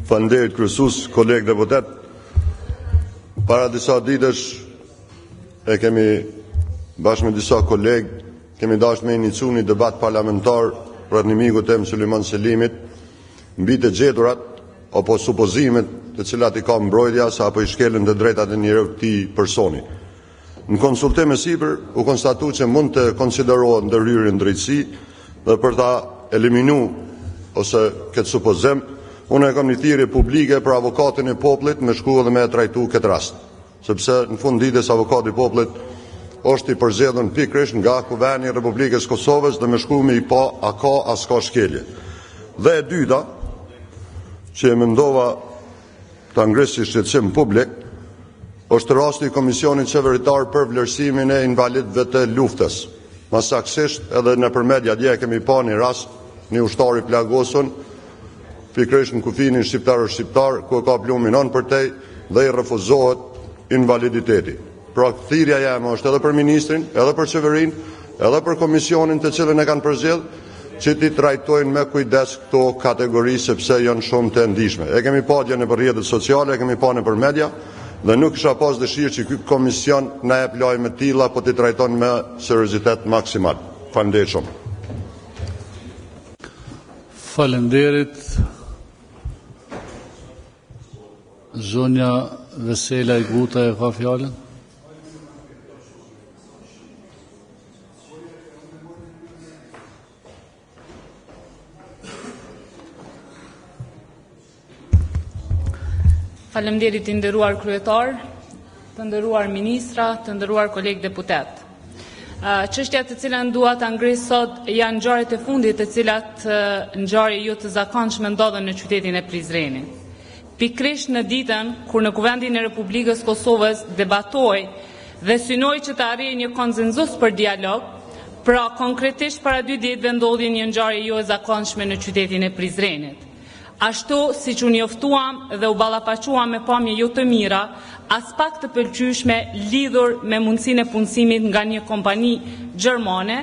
Faleminderit kryesues, kolegë deputet. Para disa ditësh e kemi bashkë me disa kolegë kemi dashur me inicu një debat parlamentar për një miku tem Sulejman Selimit mbi të gjeturat apo supozimet të cilat i ka mbrojtja sa apo i shkelën të drejtat e një këtij personi. Në konsultim e sipër u konstatu që mund të konsiderohet ndërhyrje në drejtësi dhe për ta eliminu ose këtë supozim, unë e kam një thirrje publike për avokatin e popullit me shku dhe me e trajtu këtë rast, sepse në fund ditës avokati i popullit është i përzgjedhur pikërisht nga Kuverni i Republikës Kosovës dhe me shku me i pa a ka a s'ka shkelje. Dhe e dyta, që e mendova ta ngres si shqetësim publik, është rasti i Komisionit Qeveritar për vlerësimin e invalidëve të luftës. Masaksisht edhe nëpër media dje kemi pa një rast, një ushtar i plagosur, pikërisht në kufinin shqiptar, ku e ka plumin anë për tej dhe i refuzohet invaliditeti. Pra thirrja jame është edhe për ministrin, edhe për qeverinë, edhe për komisionin të cilën e kanë përzgjedh, që ti trajtojnë me kujdes këto kategori sepse janë shumë të ndihshme. E kemi pa dje nëpër rrjetet sociale, e kemi pa nëpër media dhe nuk kisha pas dëshirë që ky komision na jep lajme të tilla, po ti trajton me seriozitet maksimal. Faleminderit shumë. Faleminderit. Zonja Vesela i Guta e ka fjalën. Faleminderit i nderuar kryetar, të nderuar ministra, të nderuar kolegë deputet. Çështja të cilën dua ta ngris sot janë ngjarjet e fundit të cilat ngjarje jo të zakonshme ndodhen në qytetin e Prizrenit. Pikërisht në ditën kur në Kuvendin e Republikës Kosovës debatoi dhe synoi që të arrijë një konsenzus për dialog, pra konkretisht para 2 ditëve ndodhi një ngjarje jo e zakonshme në qytetin e Prizrenit. Ashtu si që njoftuam dhe u ballafaquam me pamje jo të mira, as pak të pëlqyeshme lidhur me mundësinë e punësimit nga një kompani gjermane,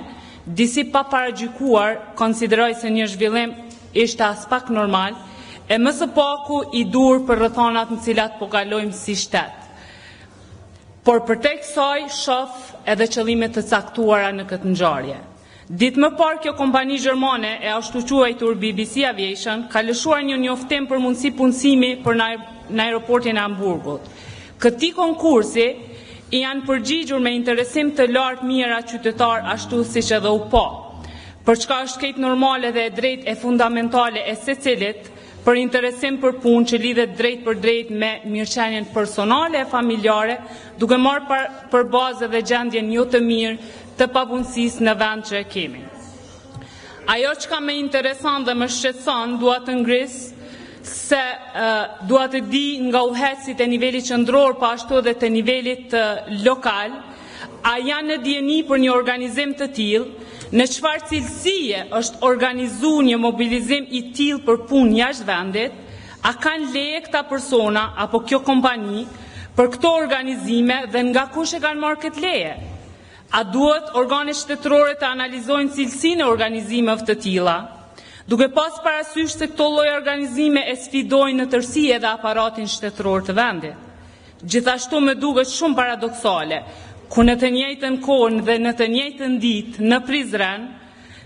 disi pa paragjykuar konsideroi se një zhvillim ishte as pak normal, e më së paku i dur për rrethonat në cilat po kalojmë si shtet. Por përtej kësaj shoh edhe qëllime të caktuara në këtë ngjarje. Ditë më parë kjo kompani gjermane e ashtu quajtur BBC Aviation ka lëshuar një njoftim për mundësi punësimi për në aeroportin e Hamburgut. Këtij konkursi i janë përgjigjur me interesim të lartë mijëra qytetar ashtu siç edhe u pa. Për çka është krejt normale dhe e drejt e fundamentale e secilit për interesim për punë që lidhet drejt për drejt me mirëqenien personale e familjare, duke marrë për bazë dhe gjendjen jo të mirë të papunësisë në vend që e kemi. Ajo që ka më interesant dhe më shqetëson, dua të ngris se dua të di nga udhëheqësit e nivelit qendror, po ashtu edhe të nivelit lokal, a janë në dieni për një organizim të tillë, në çfarë cilësie është organizuar një mobilizim i tillë për punë jashtë vendit, a kanë leje këta persona apo kjo kompani për këto organizime dhe nga kush e kanë marrë këtë leje? A duhet organet shtetërore të analizojnë cilësinë e organizimeve të tilla, duke pas parasysh se këto lloj organizime e sfidojnë në tërësi edhe aparatin shtetëror të vendit. Gjithashtu më duket shumë paradoksale, ku në të njëjtën kohë dhe në të njëjtën ditë në Prizren,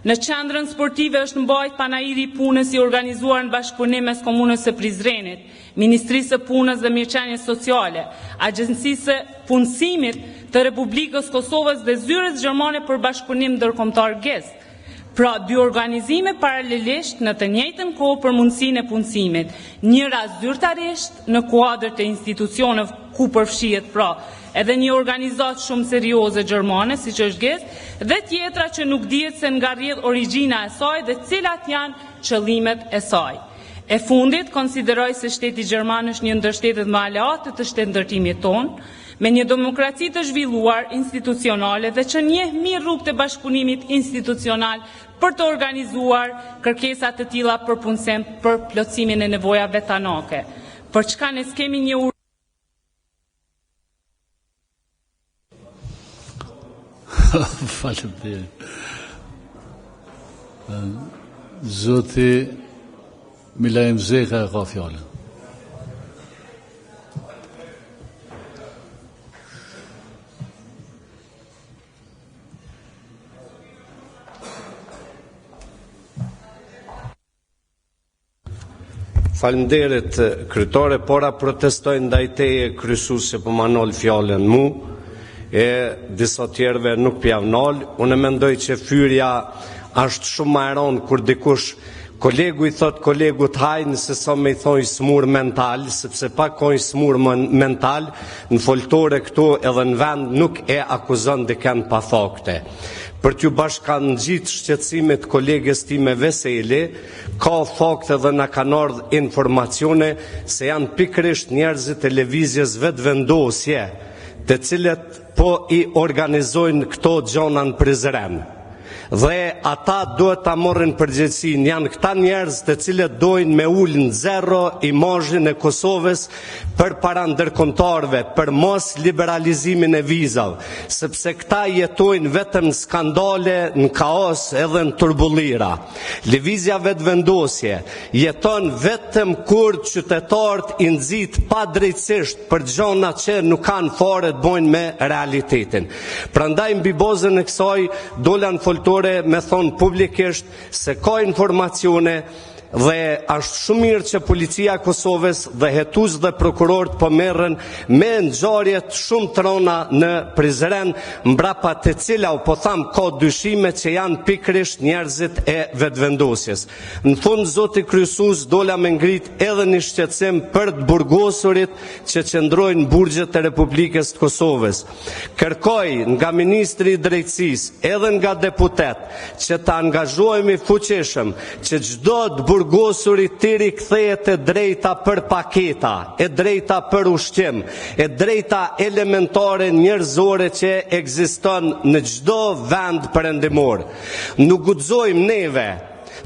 në qendrën sportive është mbajtur panairi i punës i organizuar në bashkëpunim mes komunës së Prizrenit, Ministrisë së Punës dhe Mirëqenies Sociale, Agjencisë së Punësimit të Republikës Kosovës dhe zyrës gjermane për bashkëpunim ndërkombëtar GEST. Pra, dy organizime paralelisht në të njëjtën kohë për mundësinë e punësimit, njëra zyrtarisht në kuadër të institucioneve ku përfshihet pra edhe një organizatë shumë serioze gjermane, siç është GES, dhe tjetra që nuk dihet se nga rrjedh origjina e saj dhe cilat janë qëllimet e saj. E fundit, konsideroj se shteti gjerman është një ndër shtetet më aleate të shtetëndërtimit tonë, me një demokraci të zhvilluar institucionale dhe që njeh mirë rrugë të bashkëpunimit institucional për të organizuar kërkesa të tilla përpunësim për plotësimin e nevojave tanake. Për çka ne s'kemi një Faleminderit. Zoti Milajm Zeka ka fjalën. Faleminderit kryetore, pora protestoj ndaj teje kryesues që po ma nol fjalën mu, e disa tjerëve nuk pjav nol. Unë mendoj që fyrja është shumë më e rëndë kur dikush kolegu i thot kolegut hajnë se sa me i thoi smur mental, sepse pa koj smur mental, në foltore këtu edhe në vend nuk e akuzon dikën pa fakte. Për t'ju bashkan gjitë shqetësimit kolegës time Veseli, ka fakte dhe na kanë ardhur informacione se janë pikërisht njerëzit televizjes vetë vendosje, të cilët po i organizojnë këto gjona në Prizren. Dhe ata duhet ta morrin përgjegjësinë, janë këta njerëz të cilët dojnë me ulë në zero imazhin e Kosovës për para ndërkombëtarëve, për mos liberalizimin e vizave, sepse këta jetojnë vetëm në skandale, në kaos edhe në turbullira. Lëvizja vetëvendosje jeton vetëm kur qytetarët i nxit padrejtësisht për gjëra që nuk kanë fare të bëjnë me realitetin. Prandaj mbi bazën e kësaj dolan foltore me thonë publikisht se ka informacione dhe është shumë mirë që policia e Kosovës dhe hetues dhe prokurorët po merren me ngjarjet shumë të rënda në Prizren, mbrapa të cila po tham ka dyshime që janë pikërisht njerëzit e vetëvendosjes. Në fund, zoti kryesues, dola me ngrit edhe një shqetësim për të burgosurit që qëndrojnë në burgjet e Republikës të Kosovës. Kërkoj nga Ministri i Drejtësisë edhe nga deputet që të angazhohemi fuqishëm që çdo të burgosurit të rikthehet e drejta për paketa, e drejta për ushqim, e drejta elementare njerëzore që ekziston në çdo vend perëndimor. Nuk guxojmë neve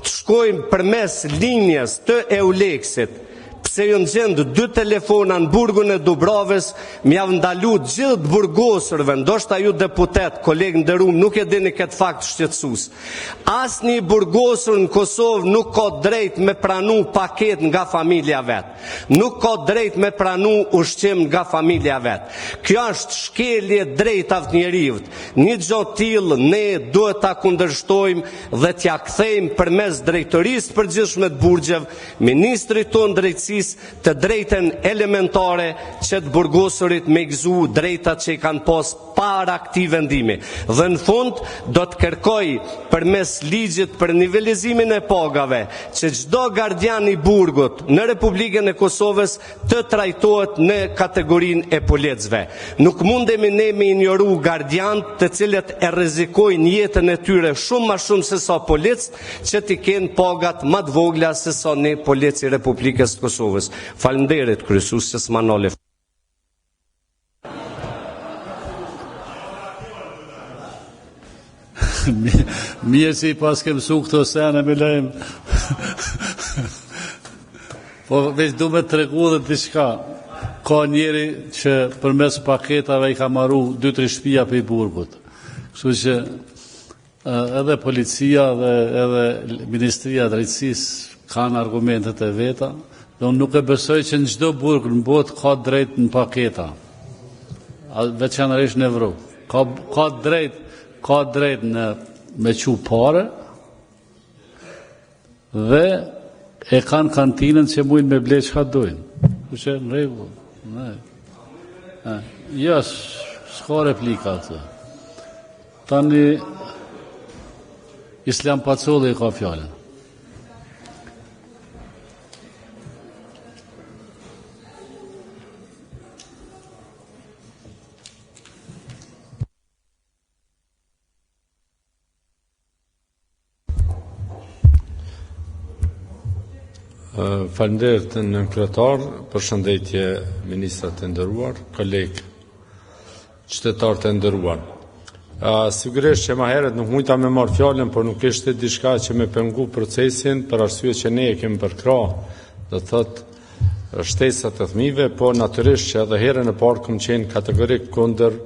të shkojmë përmes linjes të Euleksit, pse ju gjendë 2 telefona në burgun e Dubravës, më javë ndalu gjithë burgosurve, ndoshta ju deputet, kolegë nderuar, nuk e dini këtë fakt shqetësues. Asnjë burgosur në Kosovë nuk ka drejt me pranu paket nga familja vet. Nuk ka drejt me pranu ushqim nga familja vet. Kjo është shkelje drejtave të njerëzit. Një gjë të tillë ne duhet ta kundërshtojmë dhe t'ja kthejmë përmes drejtorisë të përgjithshme të burgjeve, ministrit tonë drejtësisë, të drejten elementare që të burgosurit me gëzu drejtat që i kanë pas para këtij vendimi. Dhe në fund do të kërkoj përmes ligjit për nivelizimin e pagave që çdo gardian i burgut në Republikën e Kosovës të trajtohet në kategorinë e policëve. Nuk mundemi ne me injoru gardianët të cilët e rrezikojnë jetën e tyre shumë më shumë se sa policët që t'i kenë pagat më të vogla se sa ne policë i Republikës të Kosovës. Faleminderit kryesues që s'ma nole. Mirë që i pas ke mësu këto sene, Milajm. Po veç du me të regu dhe diçka. Ka njeri që përmes paketave i ka marru 2-3 shtëpia për i burgut. Kështu që edhe policia dhe edhe Ministria Drejtësisë kanë argumentet e veta, dhe unë nuk e besoj që në çdo burg në botë ka drejt në paketa. Veçanërisht në Evropë. Ka drejt në me qu pare dhe e kanë kantinën që mujnë me ble çka dojnë. Që në rregull. Jo, s'ka replika këtë. Tani Islam Pacolli ka fjalën. Falënderit në kryetar, përshëndetje ministrat e nderuar, kolegë, qytetarë të nderuar. Sigurisht që më herët nuk mujta me marrë fjalën, por nuk ishte diçka që me pengu procesin, për arsye që ne e kemi përkra, do thotë shtesat e fëmijëve, po natyrisht që edhe herën e parë kam qenë kategorik kundër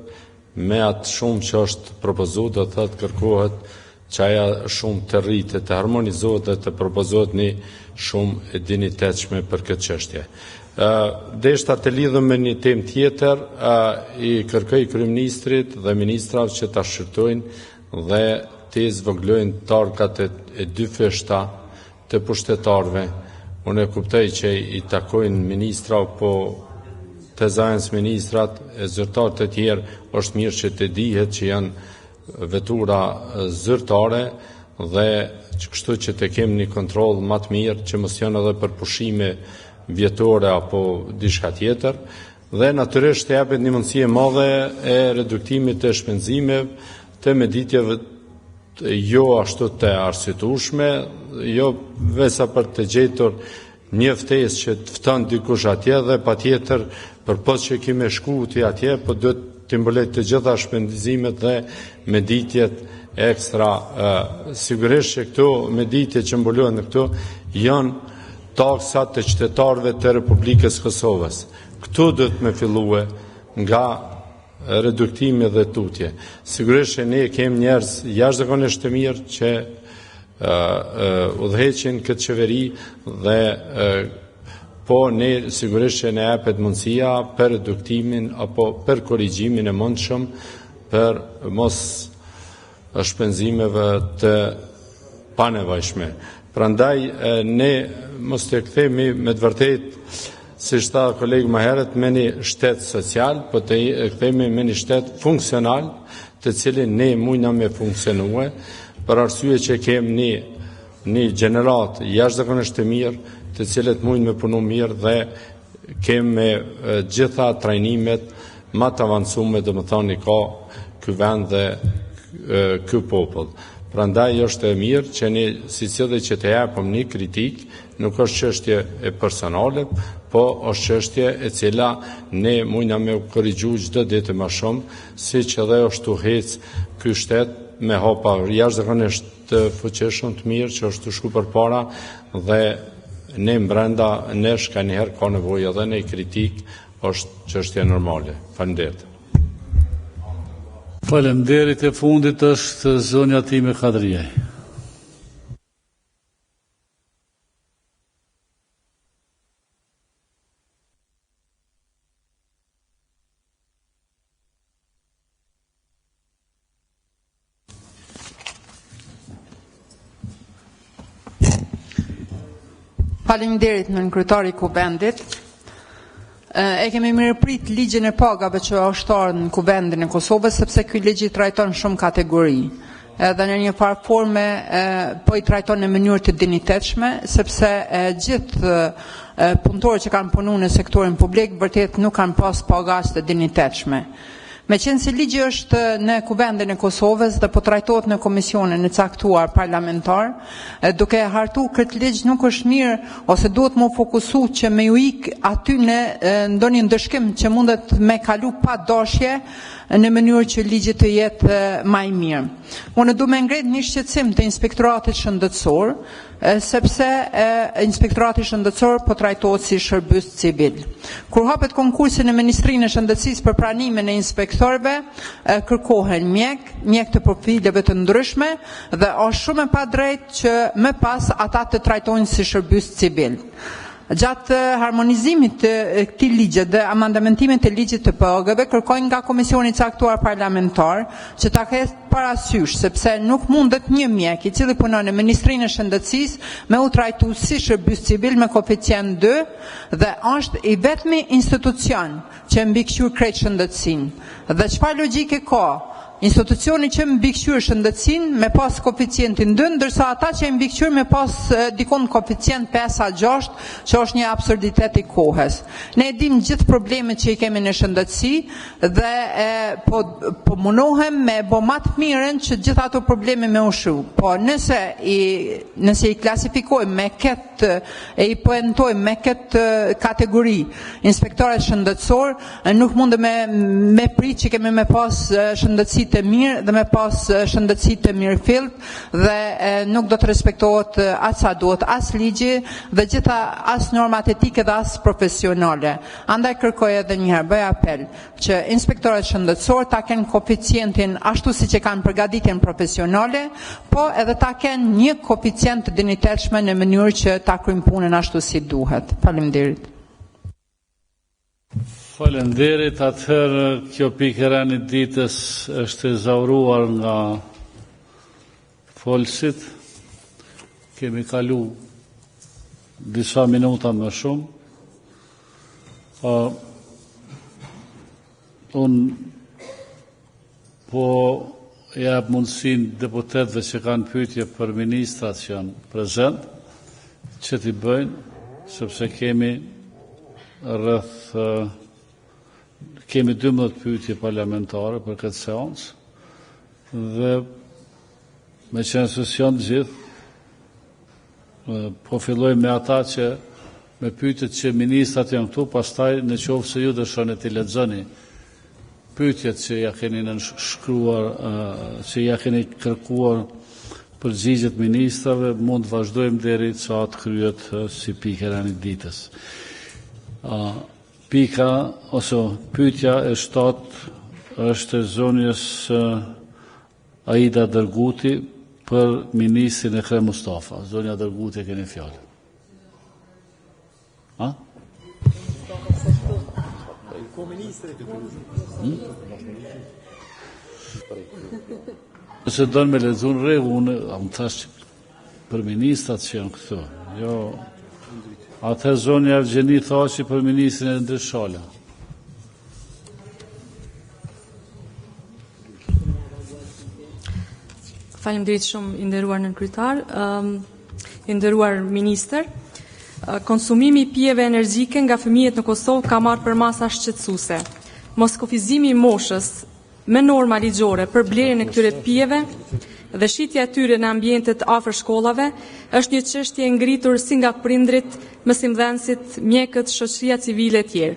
me atë shumë që është propozuar, do thotë kërkohet që aja shumë të rritet, të harmonizohet dhe të propozohet një shumë e dinitetshme për këtë çështje. Deshta të lidhëm me një temë tjetër, i kërkoj kryeministrit dhe ministrave që ta shqyrtojnë dhe të zvoglojnë targat e dy feshta të pushtetarëve. Unë e kuptoj që i takojnë ministra, po të zajens ministrat e zyrtarët e tjerë është mirë që të dihet që janë vetura zyrtare dhe kështu që të kemi një kontroll më të mirë që mos janë edhe për pushime vjetore apo diçka tjetër, dhe natyrisht të japet një mundësi e madhe e reduktimit të shpenzimeve të meditjeve jo ashtu të arsyetueshme, jo vesa për të gjetur një ftesë që të fton dikush atje dhe patjetër përpos që kemi shkuti atje, po duhet të mbulet të gjitha shpenzimet dhe meditjet ekstra. Sigurisht që këto meditje që mbulohen në këto janë taksat të qytetarëve të Republikës Kosovës. Këtu duhet me fillue nga reduktimi dhe tutje. Sigurisht që ne kemi njerëz jashtëzakonisht të mirë që udhëheqin këtë qeveri dhe po ne sigurisht që ne japet mundësia për reduktimin apo për korrigjimin e mundshëm për mos shpenzimeve të panevojshme. Prandaj ne mos të kthehemi me të vërtetë, siç tha kolegu më herët, me një shtet social, po të kthehemi me një shtet funksional, të cilin ne mujna me funksionue, për arsye që kemi një gjenerat jashtëzakonisht të mirë, të cilët mujnë me punu mirë dhe kemi me gjitha trajnimet më të avancume, dhe më thoni ka ky vend dhe ky popull. Prandaj është e mirë që ne sicilli që të japim një kritik, nuk është çështje e personale, po është çështje e cila ne mujna me korrigju çdo ditë më shumë, siç edhe është uhec ky shtet me hapa jashtëzakonisht të fuqishëm të mirë që është të shku përpara dhe ne brenda nesh ka njëherë ka nevojë edhe në kritik, është çështje normale. Faleminderit. Faleminderit, e fundit është zonja time Kadriaj. Faleminderit në kryetari i Kuvendit. E kemi mirëprit ligjin e pagave që është ardhur në Kuvendin e Kosovës, sepse ky ligj i trajton shumë kategori. Edhe në një farë forme po i trajton në mënyrë të dinitetshme, sepse gjithë punëtorët që kanë punuar në sektorin publik vërtet nuk kanë pas paga të dinitetshme. Meqense si ligji është në Kuvendin e Kosovës dhe po trajtohet në komisionin e caktuar parlamentar, duke hartu këtë ligj nuk është mirë ose duhet më fokusu që me ju ik aty në ndonjë ndëshkim që mundet me kalu pa dashje në mënyrë që ligji të jetë më i mirë. Unë du me ngret një shqetësim të inspektoratit shëndetësor, sepse inspektorati shëndetësor po trajtohet si shërbës civil. Kur hapet konkursi në Ministrinë e Shëndetësisë për pranimin e inspektorëve, kërkohen mjek të profileve të ndryshme dhe është shumë e padrejtë që më pas ata të trajtohen si shërbës civil. Gjatë harmonizimit të këtij ligji dhe amandamentimit të ligjit të pagave, kërkojnë nga komisioni caktuar parlamentar që ta ketë parasysh, sepse nuk mundet një mjek i cili punon në Ministrinë e Shëndetësisë me u trajtu si shërbës civil me koeficient 2 dhe është i vetmi institucion që mbikëqyr krejt shëndetësinë. Dhe çfarë logjike ka institucioni që mbikëqyr shëndetësinë me pas koeficientin 2, ndërsa ata që mbikëqyr me pas dikon koeficient 5-6, që është një absurditet I kohës. Ne dim gjithë problemet që I kemi në shëndetësi dhe po mundohem me bo më të mirën që gjithë ato probleme me ushu. Po nëse I klasifikojmë me këtë I poentojmë me këtë kategori inspektorat shëndetësor, nuk mundem me prit që kemi me pas shëndetësi të mirë dhe me pas shëndetësi të mirë fillt dhe nuk do të respektohet as sa duhet, as ligji dhe gjitha as normat etike dhe as profesionale. Andaj kërkoj edhe një herë, bëj apel që inspektorat shëndetësor ta kenë koeficientin ashtu siç e kanë përgatitjen profesionale, po edhe ta kenë një koeficient të dinjitetshëm në mënyrë që ta kryjnë punën ashtu si duhet. Faleminderit. Falenderit, atëherë kjo pikë e rënë ditës është zauruar nga folësit. Kemi kalu disa minuta më shumë. Unë po jap mundësin deputetëve që kanë pyetje për ministrat që janë prezent, që t'i bëjnë, sepse kemi kemi 12 pyetje parlamentare për këtë seancë dhe me qenë se janë gjithë, po filloj me ata që me pyetjet që ministrat janë këtu, pastaj në qoftë se ju dëshironi t'i lexoni pyetjet që ja keni nënshkruar, që ja keni kërkuar përgjigjet ministrave, mund të vazhdojmë deri sa të kryhet si pikë e rënë ditës. Pika ose pyetja e 7 është e zonjës Aida Dërguti për ministrin Ekrem Mustafa. Zonja Dërguti, keni fjalën. Nëse donë me lexuar rregull, unë thash për ministrat që janë këtu. Jo. Atë zonja Evgjeni thashi për ministrin e ndryshala. Faleminderit shumë I nderuar nënkryetar, I nderuar ministër. Konsumimi I pijeve energjike nga fëmijët në Kosovë ka marrë për masa shqetësuese. Moskufizimi I moshës me norma ligjore për blerjen e këtyre pijeve dhe shitja e tyre në ambientet afër shkollave është një çështje e ngritur si nga prindrit, mësimdhënësit, mjekët, shoqëria civile e tjerë.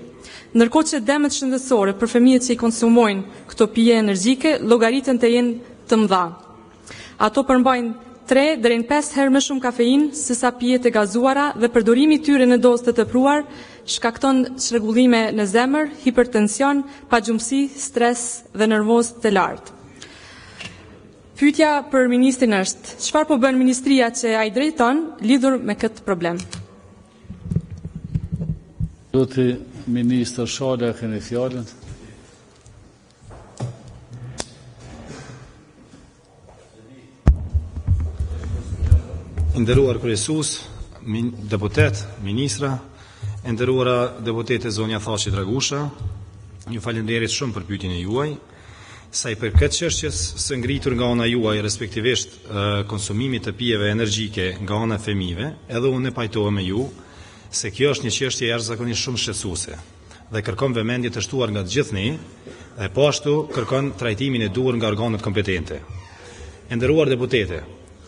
Ndërkohë që dëmet shëndetësore për fëmijët që I konsumojnë këto pije energjike llogaritën të jenë të mëdha. Ato përmbajnë 3 deri në 5 herë më shumë kafeinë se sa pijet e gazuara dhe përdorimi I tyre në dozë të tepruar shkakton çrregullime në zemër, hipertension, pagjumësi, stres dhe nervoz të lartë. Pyetja për ministrin është: çfarë po bën ministria që ai drejton lidhur me këtë problem? Zoti ministër Shala, keni fjalën. Nderuar kryesues, deputet, ministra, nderuara deputete zonja Thaçi Dragusha, ju falenderit shumë për pyetjen e juaj. Sa I përket çështjes së ngritur nga ana juaj, respektivisht konsumimit të pijeve energjike nga ana e fëmijëve, edhe unë pajtohem me ju se kjo është një çështje jashtëzakonisht shumë shqetësuese dhe kërkon vëmendje të shtuar nga të gjithë ne, dhe po ashtu kërkon trajtimin e duhur nga organet kompetente. Nderuar deputete,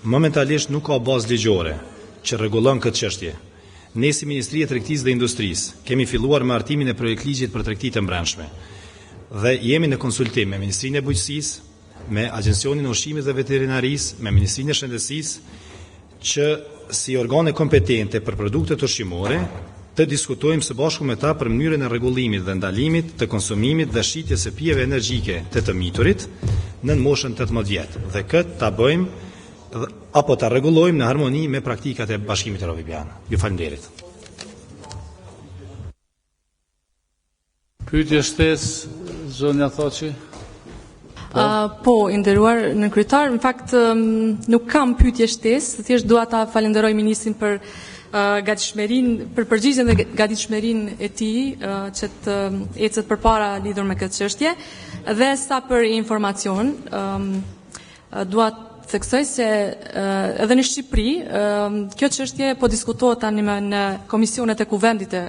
momentalisht nuk ka bazë ligjore që rregullon këtë çështje. Ne si Ministria e Tregtisë dhe Industrisë kemi filluar me hartimin e projektligjit për tregtitë e brendshme dhe jemi në konsultim me Ministrinë e Bujqësisë, me Agjencionin e Ushqimit dhe Veterinarisë, me Ministrinë e Shëndetësisë, që si organe kompetente për produktet ushqimore të diskutojmë së bashku me ta për mënyrën e rregullimit dhe ndalimit të konsumimit dhe shitjes së pijeve energjike të të miturit në moshën 18 vjet. Dhe këtë ta bëjmë apo ta rregullojmë në harmoni me praktikat e Bashkimit Evropian. Ju falenderit. Pyetje shtesë, zonja Thaçi. Po, I nderuar nënkryetar, në fakt nuk kam pyetje shtesë, thjesht dua ta falenderoj ministrin për për përgjigjen dhe gatishmërinë e tij që të ecet përpara lidhur me këtë çështje. Dhe sa për informacion, dua të theksoj se edhe në Shqipëri kjo çështje po diskutohet tani në komisionet e kuvendit të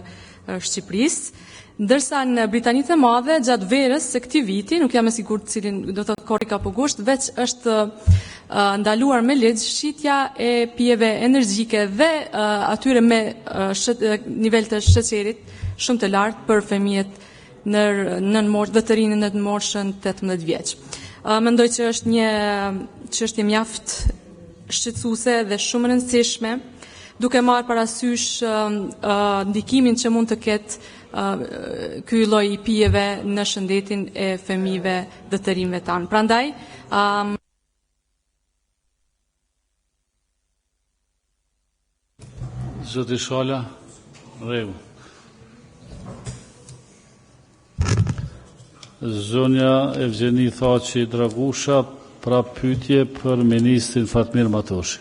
Shqipërisë, ndërsa në Britanitë e Madhe gjatë verës së këtij viti, nuk jam e sigurt cilin do të thotë korrik apo gusht, veç është ndaluar me ligj shitja e pijeve energjike dhe atyre me nivel të sheqerit shumë të lartë për fëmijët dhe të rinj në moshën 18 vjeç. Mendoj që është një çështje mjaft shqetësuese dhe shumë e rëndësishme, duke marrë parasysh ndikimin që mund të ketë ky lloj i pijeve në shëndetin e fëmijëve dhe të rinjve tanë. Prandaj Zoti Shala, rregull. Zonja Evgjeni Thaçi Dragusha, pra pyetje për ministrin Fatmir Matoshi.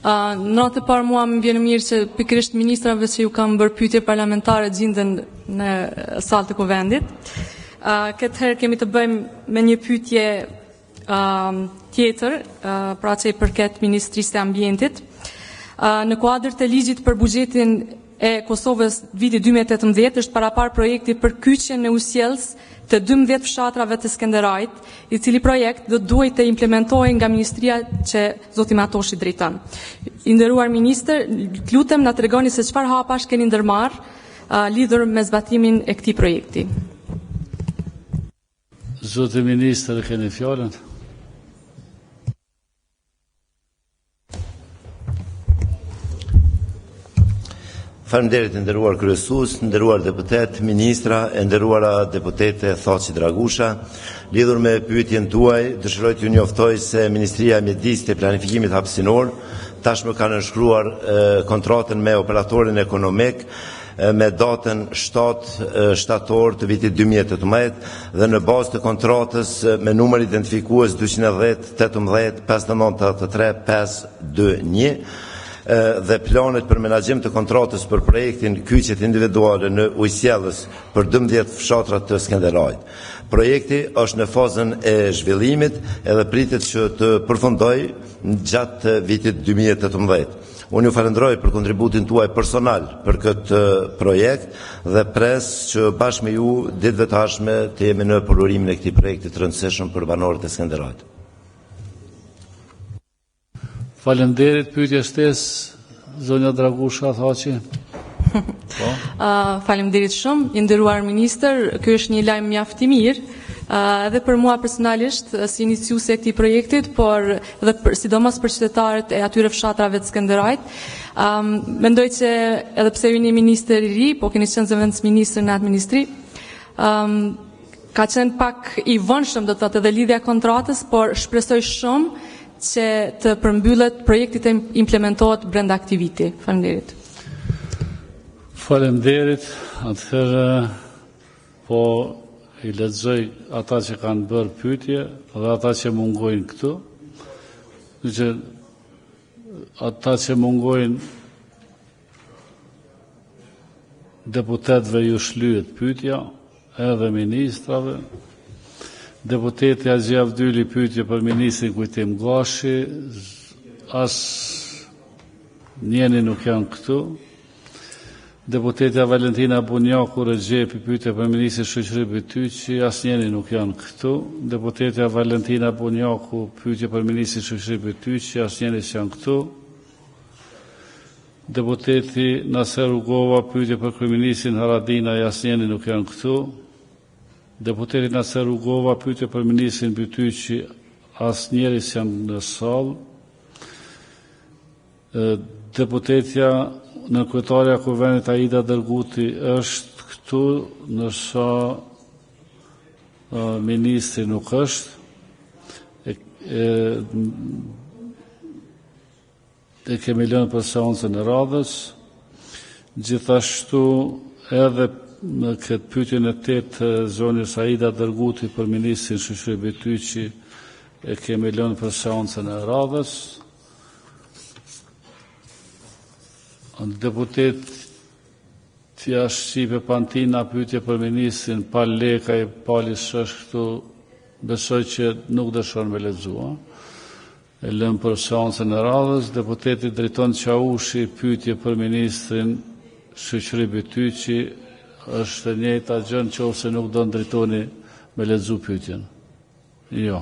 Në natë parë mua më vjen mirë që pikërisht ministrave që ju kam bërë pyetje parlamentare gjenden në sallë të kuvendit. Këtë herë kemi të bëjmë me një pyetje tjetër, pra që i përket Ministrisë të Ambientit. Në kuadër të ligjit për buxhetin e Kosovës viti 2018 është parapar projekti për kyçjen e usjellës të 12 fshatrave të Skenderajt, i cili projekt do duhet të implementohej nga ministria që zoti Matoshi drejton. I nderuar ministër, lutem na tregoni se çfarë hapash keni ndërmarrë lidhur me zbatimin e këtij projekti. Zoti ministër, keni fjalën. Faleminderit nderuar kryesues, nderuar deputet, ministra, e nderuara deputete Thaçi Dragusha. Lidhur me pyetjen tuaj, dëshiroj t'ju njoftoj se Ministria e Mjedisit e Planifikimit Hapësinor tashmë ka nënshkruar kontratën me operatorin ekonomik me datën 7 shtator të vitit 2018 dhe në bazë të kontratës me numër identifikues 210 18 5983 521 dhe planet për menaxhim të kontratës për projektin kyçet individuale në ujësjellës për 12 fshatra të Skenderajt. Projekti është në fazën e zhvillimit edhe pritet që të përfundojë gjatë vitit 2018. Unë ju falenderoj për kontributin tuaj personal për këtë projekt dhe pres që bashkë me ju ditëve të ardhshme të jemi në përurimin e këtij projekti të rëndësishëm për banorët e Skenderajt. Faleminderit, pyetje shtesë, zonja Dragusha Thaçi. Faleminderit shumë, i nderuar ministër, ky është një lajm mjaft i mirë, edhe për mua personalisht si iniciuese e këtij projektit, por edhe sidomos për qytetarët e atyre fshatrave të Skenderajt. Mendoj që edhe pse ju jeni ministër i ri, po keni qenë zëvendës ministër në atë ministri, ka qenë pak i vonshëm do të thotë edhe lidhja kontratës, por shpresoj shumë që të përmbyllet projekti të implementohet brenda këtij viti. Faleminderit. Faleminderit. Atëherë po i lexoj ata që kanë bërë pyetje dhe ata që mungojnë këtu. Që ata që mungojnë deputetëve ju shlyhet pyetja, edhe ministrave. Deputeti Haxhi Avdyli pyetje për ministrin Kujtim Gashi, as njeni nuk janë këtu. Deputetja Valentina Bunjaku Rexhepi pyetje për ministrin Shoqëri Bytyqi, as njeni nuk janë këtu. Deputetja Valentina Bunjaku pyetje për ministrin Shoqëri Bytyqi, as njeni s'janë këtu. Deputeti Naser Ugova pyetje për kryeministrin Haradina, as njeni nuk janë këtu. Deputeti Naser Ugova pyetje për ministrin Bytyqi, asnjëri s'janë në sallë. Deputetja në kryetaria e Kuvendit Aida Dërguti është këtu, ndërsa ministri nuk është. E kemi lënë për seancën e radhës. Gjithashtu edhe në këtë pyetjen e 8 zonjës Aida Dërguti për ministrin Shoqëri Bytyqi e kemi lënë për seancën e radhës. Deputet Tja Shqipe Pantina pyetje për ministrin Pal Lekaj, Pali Shësh këtu, besoj që nuk dëshon me lexua. E lëm për seancën e radhës. Deputeti Drejton Qaushi pyetje për ministrin Shoqëri Bytyqi, është e njëjta gjë nëse nuk do ndritoni me lexu pyetjen. Jo.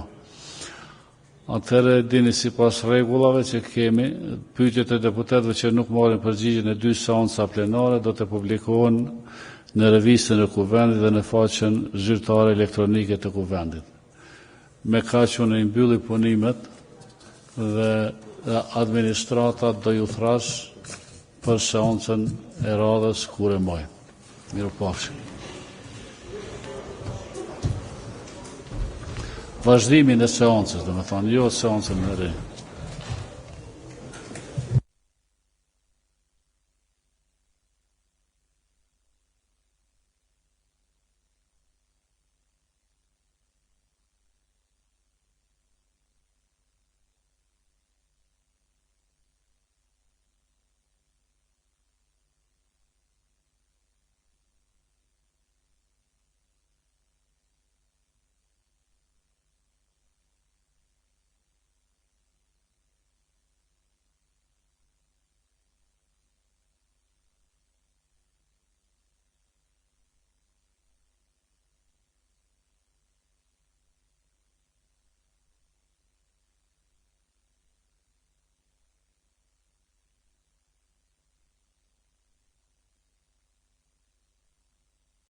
Atëherë dini sipas rregullave që kemi, pyetjet e deputetëve që nuk marrin përgjigjen e 2 seanca plenare do të publikohen në revistën e Kuvendit dhe në faqen zyrtare elektronike të Kuvendit. Me kaq unë i mbylli punimet dhe administrata do ju thrash për seancën e radhës kur e moj. Mirupafshim. Vazhdimin e seancës, do me thonë, jo seancën e re.